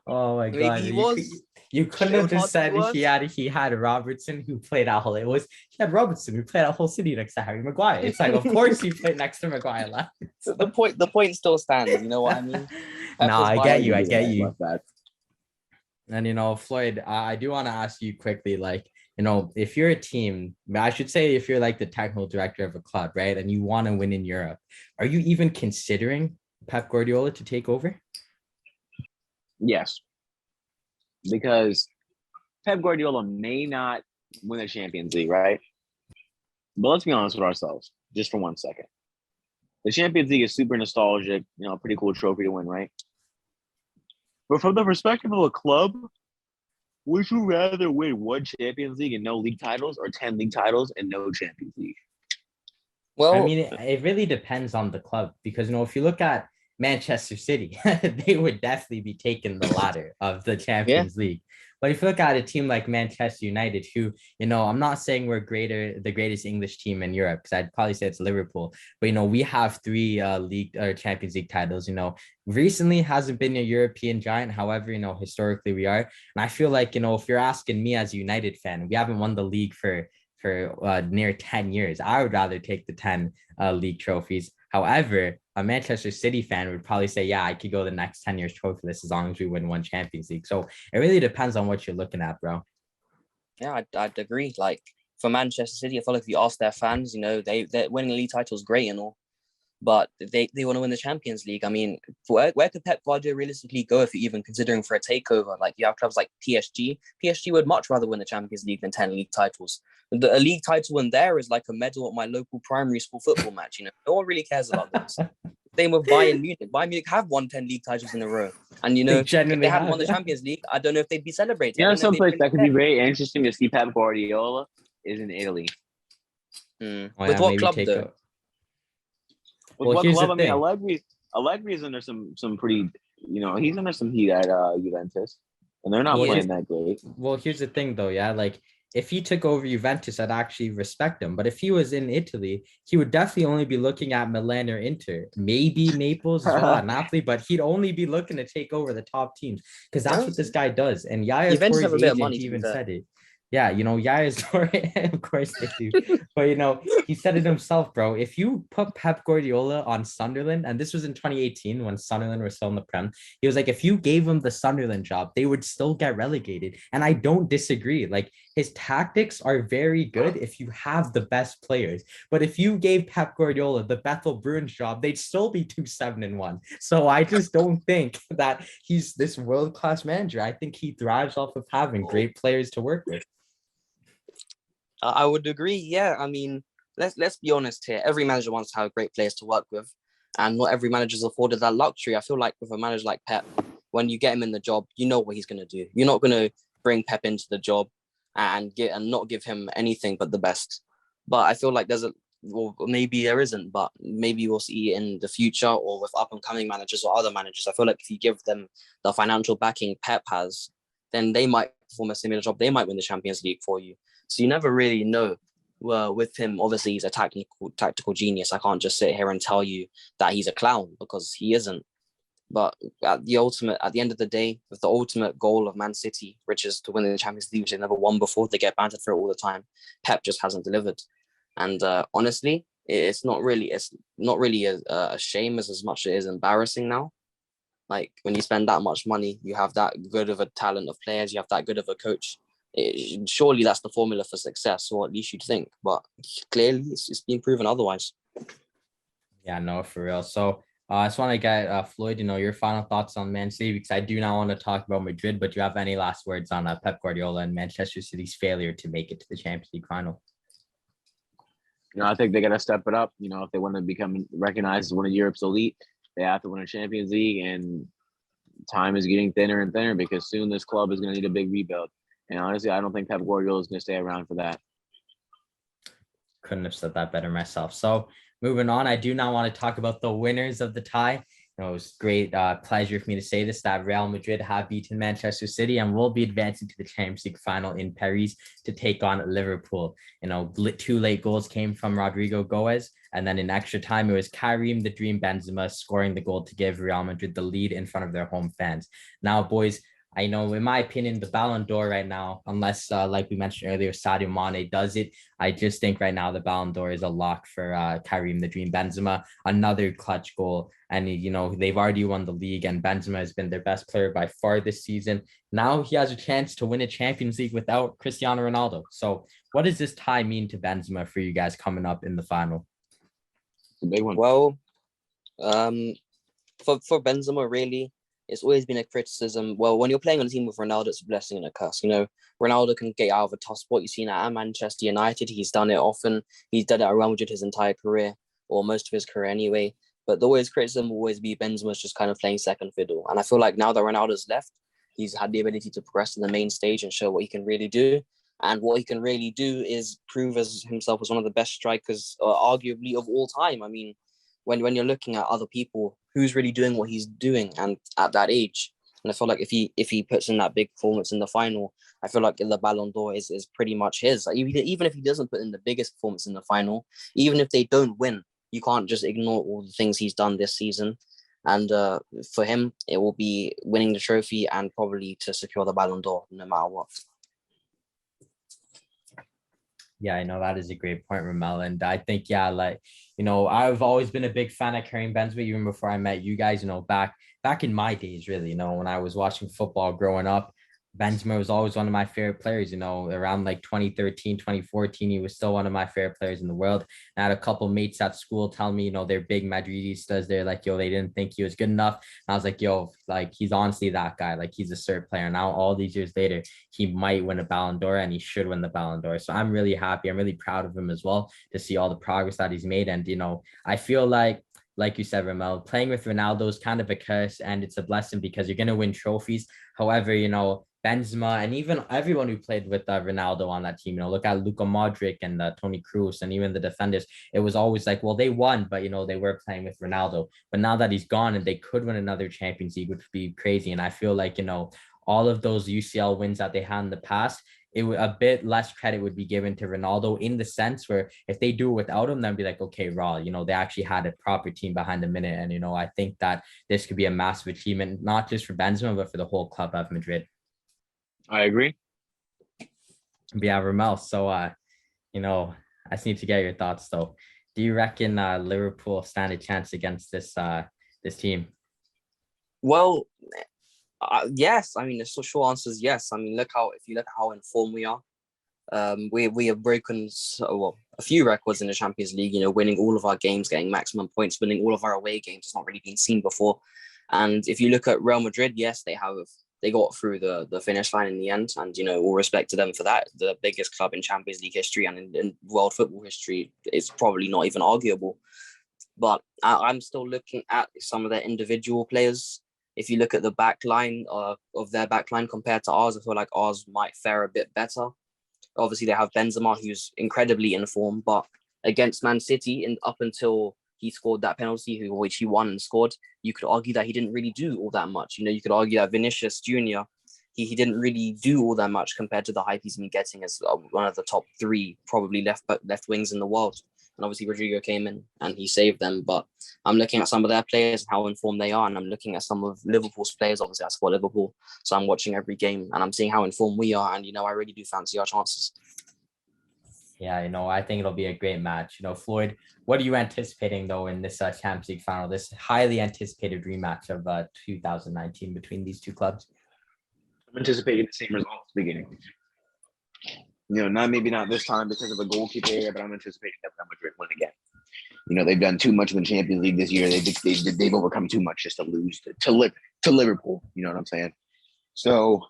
Oh my god! Maybe he was. You couldn't have just said he had Robertson who played at Hull. He had Robertson who played at Hull City next to Harry Maguire. It's like, of course he played next to Maguire left. The point still stands. You know what I mean? No, I get you. And you know, Floyd, I do want to ask you quickly, like, you know, if you're a team, I should say if you're like the technical director of a club, right, and you want to win in Europe, are you even considering Pep Guardiola to take over? Yes. Because Pep Guardiola may not win the Champions League, right? But let's be honest with ourselves, just for 1 second. The Champions League is super nostalgic, you know, a pretty cool trophy to win, right? But from the perspective of a club, would you rather win 1 Champions League and no league titles or 10 league titles and no Champions League? Well, I mean, it really depends on the club because, you know, if you look at Manchester City, they would definitely be taking the latter of the Champions League. But if you look at a team like Manchester United, who, you know, I'm not saying we're the greatest English team in Europe, because I'd probably say it's Liverpool. But, you know, we have 3 Champions League titles, you know, recently hasn't been a European giant. However, you know, historically we are. And I feel like, you know, if you're asking me as a United fan, we haven't won the league for near 10 years. I would rather take the 10 league trophies. However, a Manchester City fan would probably say, yeah, I could go the next 10 years trophyless as long as we win 1 Champions League. So it really depends on what you're looking at, bro. Yeah, I'd agree. Like for Manchester City, I feel like if you ask their fans, you know, they're winning a league title is great and all, but they want to win the Champions League. I mean, where could Pep Guardiola realistically go if you're even considering for a takeover? Like you have clubs like PSG. PSG would much rather win the Champions League than 10 league titles. A league title in there is like a medal at my local primary school football match. You know, no one really cares about this. Same with Bayern Munich. Bayern Munich have won 10 league titles in a row. And, you know, if they hadn't won the Champions League, I don't know if they'd be celebrating. You know, someplace that could be very interesting to see Pep Guardiola is in Italy. With what club, though? With what club? I mean, Allegri's under some pretty he's under some heat at Juventus, and they're not playing that great. Well, here's the thing, though. Yeah, like if he took over Juventus, I'd actually respect him. But if he was in Italy, he would definitely only be looking at Milan or Inter, maybe Naples as well at Napoli. But he'd only be looking to take over the top teams because that's what this guy does. And Yaya's Juventus have a bit of agent money, even said it. Yeah, Yaya's of course they do. But he said it himself, bro. If you put Pep Guardiola on Sunderland, and this was in 2018 when Sunderland were still in the Prem, he was like, if you gave him the Sunderland job, they would still get relegated. And I don't disagree. Like his tactics are very good if you have the best players. But if you gave Pep Guardiola the Bethel Bruins job, they'd still be 2-7-1. So I just don't think that he's this world-class manager. I think he thrives off of having great players to work with. I would agree. Yeah, I mean, let's be honest here. Every manager wants to have great players to work with, and not every manager is afforded that luxury. I feel like with a manager like Pep, when you get him in the job, you know what he's going to do. You're not going to bring Pep into the job and not give him anything but the best. But I feel like maybe there isn't, but maybe we'll see in the future or with up and coming managers or other managers. I feel like if you give them the financial backing Pep has, then they might perform a similar job. They might win the Champions League for you. So you never really know. Well, with him, obviously he's a tactical genius. I can't just sit here and tell you that he's a clown because he isn't. But at the end of the day, with the ultimate goal of Man City, which is to win the Champions League, which they never won before, they get bantered for it all the time. Pep just hasn't delivered. And honestly, it's not really a shame as much as it is embarrassing now. Like when you spend that much money, you have that good of a talent of players, you have that good of a coach. Surely that's the formula for success, or at least you'd think. But clearly, it's been proven otherwise. Yeah, no, for real. So I just want to get Floyd, your final thoughts on Man City, because I do not want to talk about Madrid, but do you have any last words on Pep Guardiola and Manchester City's failure to make it to the Champions League final? I think they got to step it up. If they want to become recognized as one of Europe's elite, they have to win a Champions League, and time is getting thinner and thinner because soon this club is going to need a big rebuild. And honestly, I don't think Pep Guardiola is going to stay around for that. Couldn't have said that better myself. So moving on, I do now want to talk about the winners of the tie. It was great pleasure for me to say this, that Real Madrid have beaten Manchester City and will be advancing to the Champions League final in Paris to take on Liverpool. 2 late goals came from Rodrigo Goes, and then in extra time, it was Karim the Dream Benzema scoring the goal to give Real Madrid the lead in front of their home fans. Now, boys, I know, in my opinion, the Ballon d'Or right now, unless, like we mentioned earlier, Sadio Mane does it, I just think right now the Ballon d'Or is a lock for Karim the Dream Benzema. Another clutch goal. And, they've already won the league, and Benzema has been their best player by far this season. Now he has a chance to win a Champions League without Cristiano Ronaldo. So what does this tie mean to Benzema for you guys coming up in the final? It's a big one. Well, for Benzema, really, it's always been a criticism. Well, when you're playing on a team with Ronaldo, it's a blessing and a curse. Ronaldo can get out of a tough spot. You've seen at Manchester United. He's done it often. He's done it at Real Madrid his entire career, or most of his career anyway. But the always criticism will always be Benzema's just kind of playing second fiddle. And I feel like now that Ronaldo's left, he's had the ability to progress to the main stage and show what he can really do. And what he can really do is prove himself as one of the best strikers, arguably, of all time. I mean, when you're looking at other people, who's really doing what he's doing and at that age? And I feel like if he puts in that big performance in the final, I feel like the Ballon d'Or is pretty much his. Like, even if he doesn't put in the biggest performance in the final, even if they don't win, you can't just ignore all the things he's done this season. And for him, it will be winning the trophy and probably to secure the Ballon d'Or no matter what. Yeah, I know that is a great point, Ramel. And I think, I've always been a big fan of Karim Benzema even before I met you guys, back in my days, really, when I was watching football growing up. Benzema was always one of my favorite players, around like 2013, 2014, he was still one of my favorite players in the world. I had a couple mates at school tell me, they're big Madridistas. They're like, they didn't think he was good enough. And I was like, he's honestly that guy. Like, he's a cert player. Now, all these years later, he might win a Ballon d'Or, and he should win the Ballon d'Or. So I'm really happy. I'm really proud of him as well to see all the progress that he's made. And, I feel like you said, Ramel, playing with Ronaldo is kind of a curse, and it's a blessing because you're going to win trophies. However, Benzema, and even everyone who played with Ronaldo on that team. Look at Luka Modric and Toni Kroos, and even the defenders. It was always like, well, they won, but they were playing with Ronaldo. But now that he's gone, and they could win another Champions League, which would be crazy. And I feel like all of those UCL wins that they had in the past, a bit less credit would be given to Ronaldo, in the sense where if they do it without him, then be like, okay, raw, they actually had a proper team behind the minute. And, I think that this could be a massive achievement, not just for Benzema, but for the whole club of Madrid. I agree. But yeah, Ramel. So, I just need to get your thoughts though. Do you reckon Liverpool stand a chance against this team? Well, yes. I mean, the short answer is yes. I mean, if you look at how informed we are, we have broken a few records in the Champions League. Winning all of our games, getting maximum points, winning all of our away games. It's not really been seen before. And if you look at Real Madrid, yes, they got through the finish line in the end, and all respect to them for that. The biggest club in Champions League history and in world football history is probably not even arguable. But I'm still looking at some of their individual players. If you look at the back line of their back line compared to ours, I feel like ours might fare a bit better. Obviously, they have Benzema, who's incredibly in form, but against Man City, and up until he scored that penalty, which he won and scored, you could argue that he didn't really do all that much. You could argue that Vinicius Jr., he didn't really do all that much compared to the hype he's been getting as one of the top 3 probably left wings in the world. And obviously Rodrigo came in and he saved them. But I'm looking at some of their players and how informed they are, and I'm looking at some of Liverpool's players. Obviously, I support Liverpool, so I'm watching every game and I'm seeing how informed we are. And I really do fancy our chances. Yeah, I think it'll be a great match. Floyd, what are you anticipating though in this Champions League final, this highly anticipated rematch of 2019 between these two clubs? I'm anticipating the same result at the beginning. Maybe not this time because of a goalkeeper area, but I'm anticipating that Real Madrid win again. They've done too much in the Champions League this year. They've overcome too much just to lose to Liverpool. You know what I'm saying? So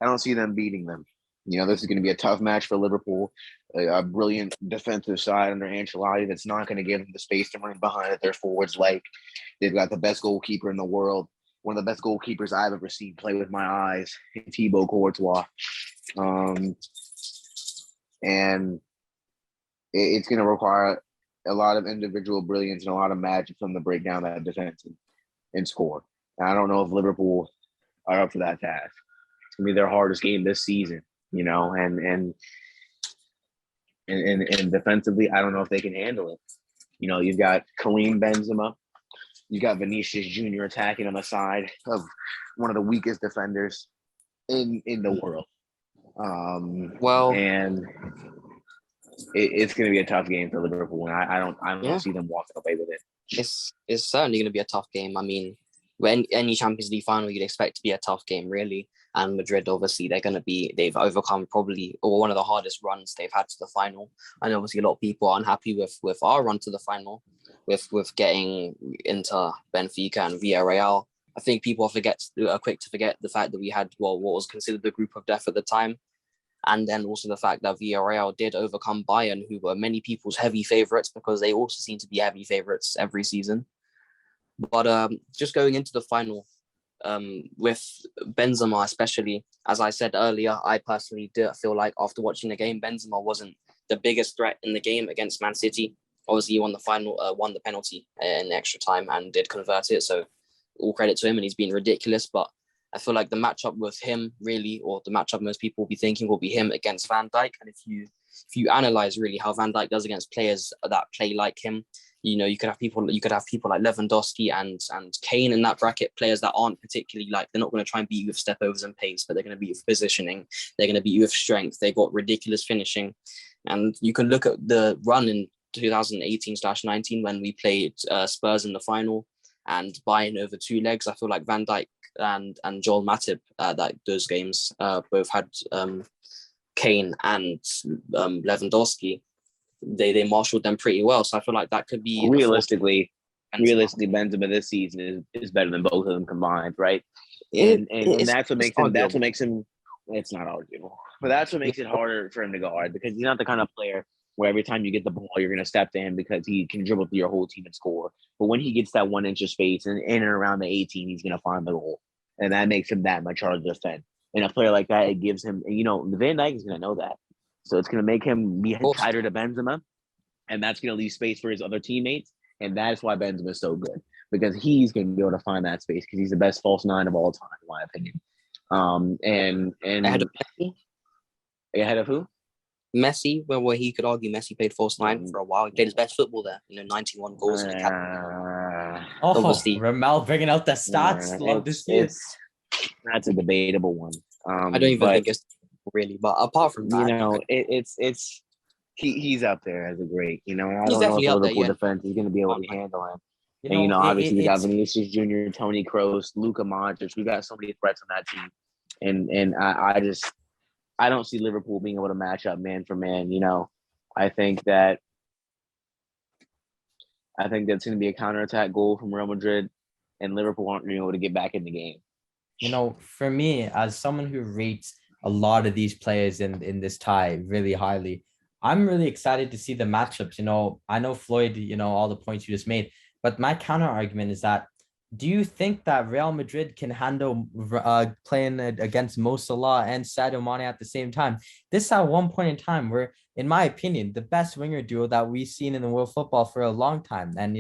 I don't see them beating them. This is going to be a tough match for Liverpool, a brilliant defensive side under Ancelotti that's not going to give them the space to run behind it. Their forwards they've got the best goalkeeper in the world, one of the best goalkeepers I've ever seen play with my eyes, Thibaut Courtois. And it's going to require a lot of individual brilliance and a lot of magic from the breakdown that defense and score. And I don't know if Liverpool are up for that task. It's going to be their hardest game this season. And defensively, I don't know if they can handle it. You've got Karim Benzema, you've got Vinicius Jr. attacking on the side of one of the weakest defenders in the world. And it's going to be a tough game for Liverpool, and I don't see them walking away with it. It's certainly going to be a tough game. I mean, when any Champions League final, you'd expect to be a tough game, really. And Madrid, obviously, they've overcome probably one of the hardest runs they've had to the final. And obviously, a lot of people are unhappy with our run to the final, with getting into Benfica and Villarreal. I think people are quick to forget the fact that we had what was considered the group of death at the time. And then also the fact that Villarreal did overcome Bayern, who were many people's heavy favourites, because they also seem to be heavy favourites every season. But just going into the final, with Benzema especially, as I said earlier, I personally did feel like after watching the game, Benzema wasn't the biggest threat in the game against Man City. Obviously, he won the penalty in extra time and did convert it. So all credit to him, and he's been ridiculous. But I feel like the matchup with him really, or the matchup most people will be thinking will be him against Van Dijk. And if you analyze really how Van Dijk does against players that play like him, you could have people like Lewandowski and Kane in that bracket, players that aren't particularly they're not going to try and beat you with step overs and pace, but they're going to beat you with positioning. They're going to beat you with strength. They got ridiculous finishing. And you can look at the run in 2018/19 when we played Spurs in the final and Bayern over 2 legs. I feel like Van Dijk and Joel Matip those games both had Kane and Lewandowski. They marshaled them pretty well. So I feel like that could be realistically Benzema this season is better than both of them combined, right? And that's what makes him. It's not arguable, but that's what makes it harder for him to guard, because he's not the kind of player where every time you get the ball, you're going to step to him because he can dribble through your whole team and score. But when he gets that 1 inch of space and in and around the 18, he's going to find the goal. and that makes him that much harder to defend. And a player like that, it gives him, Van Dijk is going to know that. So it's going to make him be tighter to Benzema, and that's going to leave space for his other teammates. And that's why Benzema is so good, because he's going to be able to find that space because he's the best false nine of all time, in my opinion. And Ahead of Messi? Ahead of who? Messi, where he could argue Messi played false nine for a while. He played his best football there, 91 goals. Obviously, Ramel bringing out the stats. Love to see it. That's a debatable one. I don't even think it's really, but apart from that, he's up there as a great. I don't He's know if the Liverpool defense is going to be able to handle him. And obviously we got Vinicius Jr., Toni Kroos, Luka Modric. We got so many threats on that team, and I don't see Liverpool being able to match up man for man. I think that's going to be a counterattack goal from Real Madrid, and Liverpool aren't being able to get back in the game. For me, as someone who rates a lot of these players in this tie really highly, I'm really excited to see the matchups. I know Floyd, all the points you just made, but my counter argument is that, do you think that Real Madrid can handle playing against Mo Salah and Sadio Mane at the same time? This at one point in time were, in my opinion, the best winger duo that we've seen in the world football for a long time. And,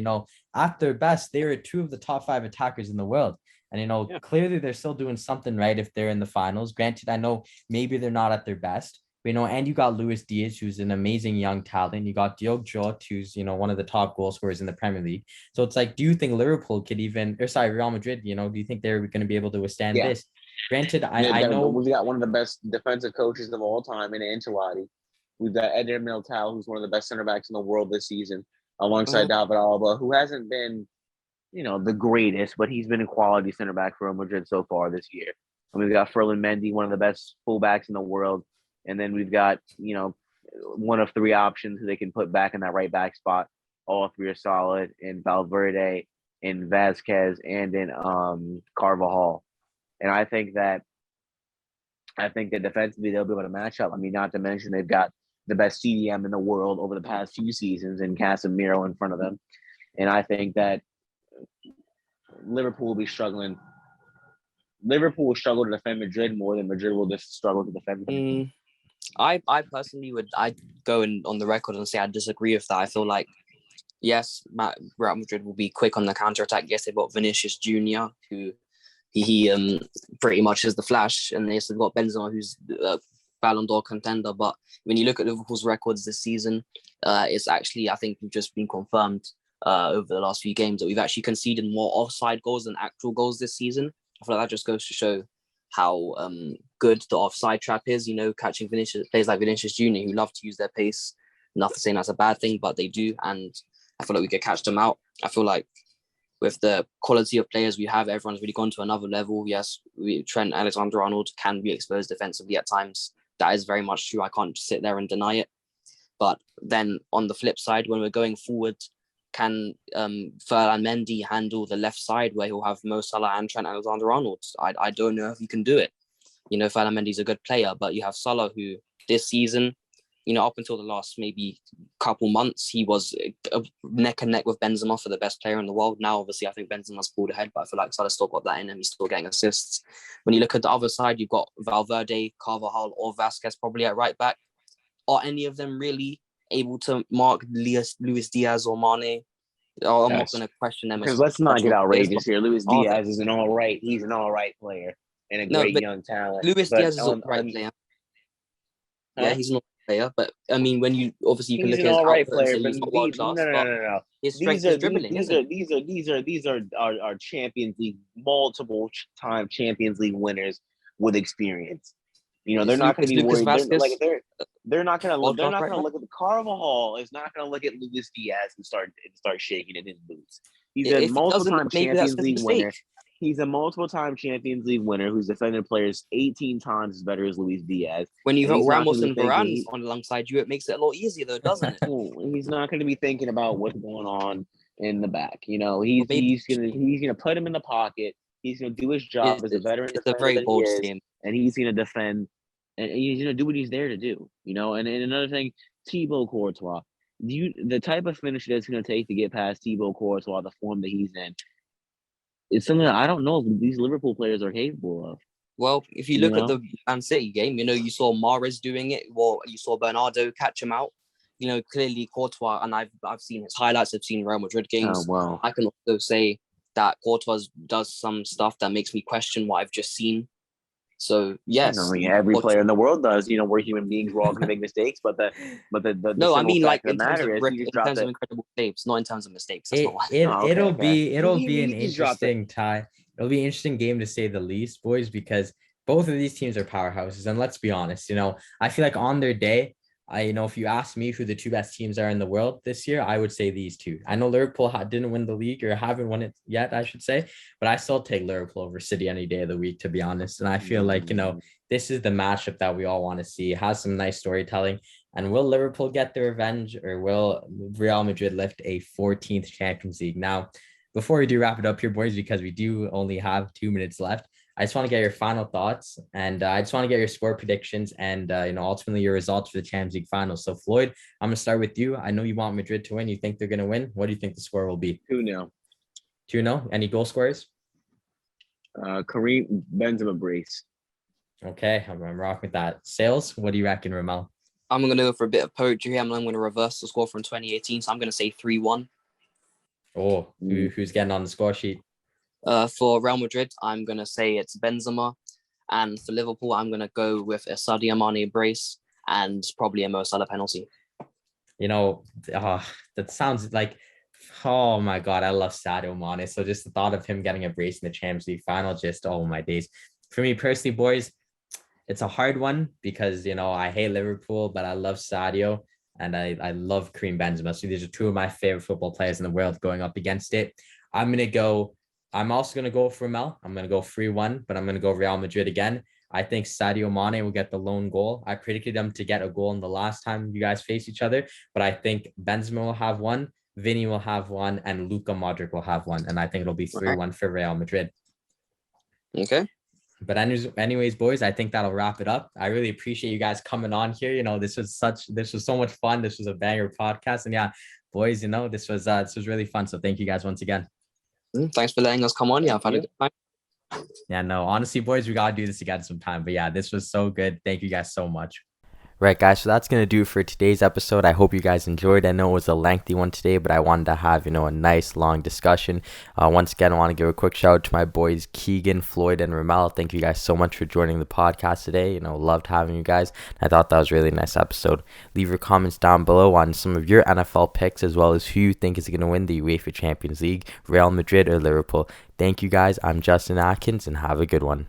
at their best, they were two of the top 5 attackers in the world. And, clearly they're still doing something right if they're in the finals. Granted, I know maybe they're not at their best. But, and you got Luis Diaz, who's an amazing young talent. You got Diogo Jota, who's, one of the top goal scorers in the Premier League. So it's like, do you think Liverpool could Real Madrid, do you think they're going to be able to withstand this? Granted, I know we've got one of the best defensive coaches of all time in Ancelotti. We've got Eder Militao, who's one of the best center backs in the world this season, alongside David Alaba, who hasn't been, the greatest, but he's been a quality center back for Real Madrid so far this year. And we've got Ferland Mendy, one of the best fullbacks in the world. And then we've got, one of 3 options who they can put back in that right back spot. All 3 are solid in Valverde, in Vasquez, and in Carvajal. And I think that defensively they'll be able to match up. I mean, not to mention they've got the best CDM in the world over the past few seasons in Casemiro in front of them. And I think that Liverpool will be struggling. Liverpool will struggle to defend Madrid more than Madrid will just struggle to defend them. I personally I'd go on the record and say I disagree with that. I feel like, yes, Real Madrid will be quick on the counter-attack. Yes, they've got Vinicius Jr., who he pretty much is the Flash, and they've got Benzema, who's a Ballon d'Or contender. But when you look at Liverpool's records this season, it's actually, I think, just been confirmed over the last few games that we've actually conceded more offside goals than actual goals this season. I feel like that just goes to show how good the offside trap is, catching players like Vinicius Jr., who love to use their pace. Not saying that's a bad thing, but they do. And I feel like we could catch them out. I feel like with the quality of players we have, everyone's really gone to another level. Yes, Trent Alexander-Arnold can be exposed defensively at times. That is very much true. I can't sit there and deny it. But then on the flip side, when we're going forward, can Ferland Mendy handle the left side where he'll have Mo Salah and Trent Alexander-Arnold? I don't know if he can do it. Ferland Mendy's a good player, but you have Salah, who this season, up until the last maybe couple months, he was neck and neck with Benzema for the best player in the world. Now, obviously, I think Benzema's pulled ahead, but I feel like Salah's still got that in him. He's still getting assists. When you look at the other side, you've got Valverde, Carvajal, or Vasquez probably at right back. Are any of them really able to mark Luis Diaz or Mane? I'm not going to question them. Because let's not get outrageous here. Luis Diaz is he's an all right player and a great young talent. Luis Diaz is an all right player. Yeah, he's an all right player. But I mean, when you obviously you can look at his all right player, but he's not world class. No. His strength is dribbling. These are Champions League, multiple time Champions League winners with experience. They're not going to be worried. They're not going to look at the Carvajal. Is not going to look at Luis Diaz and start shaking in his boots. He's a multiple-time Champions League winner. He's a multiple-time Champions League winner who's defended players 18 times as better as Luis Diaz. When you've got Ramos and Varane on alongside you, it makes it a lot easier, though, doesn't it? He's not going to be thinking about what's going on in the back. He's gonna put him in the pocket. He's gonna do his job as a veteran. It's a very bold team, and he's gonna defend. And he's gonna do what he's there to do. And another thing, Thibaut Courtois. The type of finish that's gonna take to get past Thibaut Courtois, the form that he's in. it's something that I don't know if these Liverpool players are capable of. Well, if you look at the Man City game, you saw Mahrez doing it. Well, you saw Bernardo catch him out. Clearly Courtois, and I've seen his highlights. I've seen Real Madrid games. Oh, wow. I can also say that Courtois does some stuff that makes me question what I've just seen. So yes, every player in the world does. We're human beings. We're all going to make mistakes, but the no, I mean like in terms of incredible saves, not in terms of mistakes. That's It'll be an interesting tie. It'll be an interesting game to say the least, boys, because both of these teams are powerhouses, and let's be honest. I feel like on their day, if you ask me who the two best teams are in the world this year, I would say these two. I know Liverpool didn't win the league or haven't won it yet, I should say, but I still take Liverpool over City any day of the week, to be honest. And I feel like, this is the matchup that we all want to see. It has some nice storytelling. And will Liverpool get the revenge, or will Real Madrid lift a 14th Champions League? Now, before we do wrap it up here, boys, because we do only have 2 minutes left, I just want to get your final thoughts, and I just want to get your score predictions and, ultimately your results for the Champions League finals. So, Floyd, I'm going to start with you. I know you want Madrid to win. You think they're going to win. What do you think the score will be? 2-0. 2-0. Any goal scorers? Kareem Benzema brace. Okay, I'm rocking with that. Sales, what do you reckon, Ramel? I'm going to go for a bit of poetry. I'm going to reverse the score from 2018, so I'm going to say 3-1. Oh, who's getting on the score sheet? For Real Madrid, I'm going to say it's Benzema. And for Liverpool, I'm going to go with a Sadio Mane brace and probably a Mo Salah penalty. That sounds like, oh my God, I love Sadio Mane. So just the thought of him getting a brace in the Champions League final, just, oh my days. For me personally, boys, it's a hard one because, I hate Liverpool, but I love Sadio and I love Kareem Benzema. So these are two of my favorite football players in the world going up against it. I'm also going to go for Ramel. I'm going to go 3-1, but I'm going to go Real Madrid again. I think Sadio Mane will get the lone goal. I predicted him to get a goal in the last time you guys faced each other, but I think Benzema will have one, Vinny will have one, and Luka Modric will have one. And I think it'll be 3-1 for Real Madrid. Okay. But anyways, boys, I think that'll wrap it up. I really appreciate you guys coming on here. This was so much fun. This was a banger podcast. And yeah, boys, this was really fun. So thank you guys once again. Thanks for letting us come on. Yeah, I've had a good time. Yeah, no, honestly, boys, we got to do this again sometime. But yeah, this was so good. Thank you guys so much. Right, guys, so that's going to do it for today's episode. I hope you guys enjoyed. I know it was a lengthy one today, but I wanted to have, a nice long discussion. Once again, I want to give a quick shout out to my boys, Keagan, Floyd, and Ramel. Thank you guys so much for joining the podcast today. Loved having you guys. I thought that was a really nice episode. Leave your comments down below on some of your NFL picks, as well as who you think is going to win the UEFA Champions League, Real Madrid or Liverpool. Thank you guys. I'm Justin Atkins, and have a good one.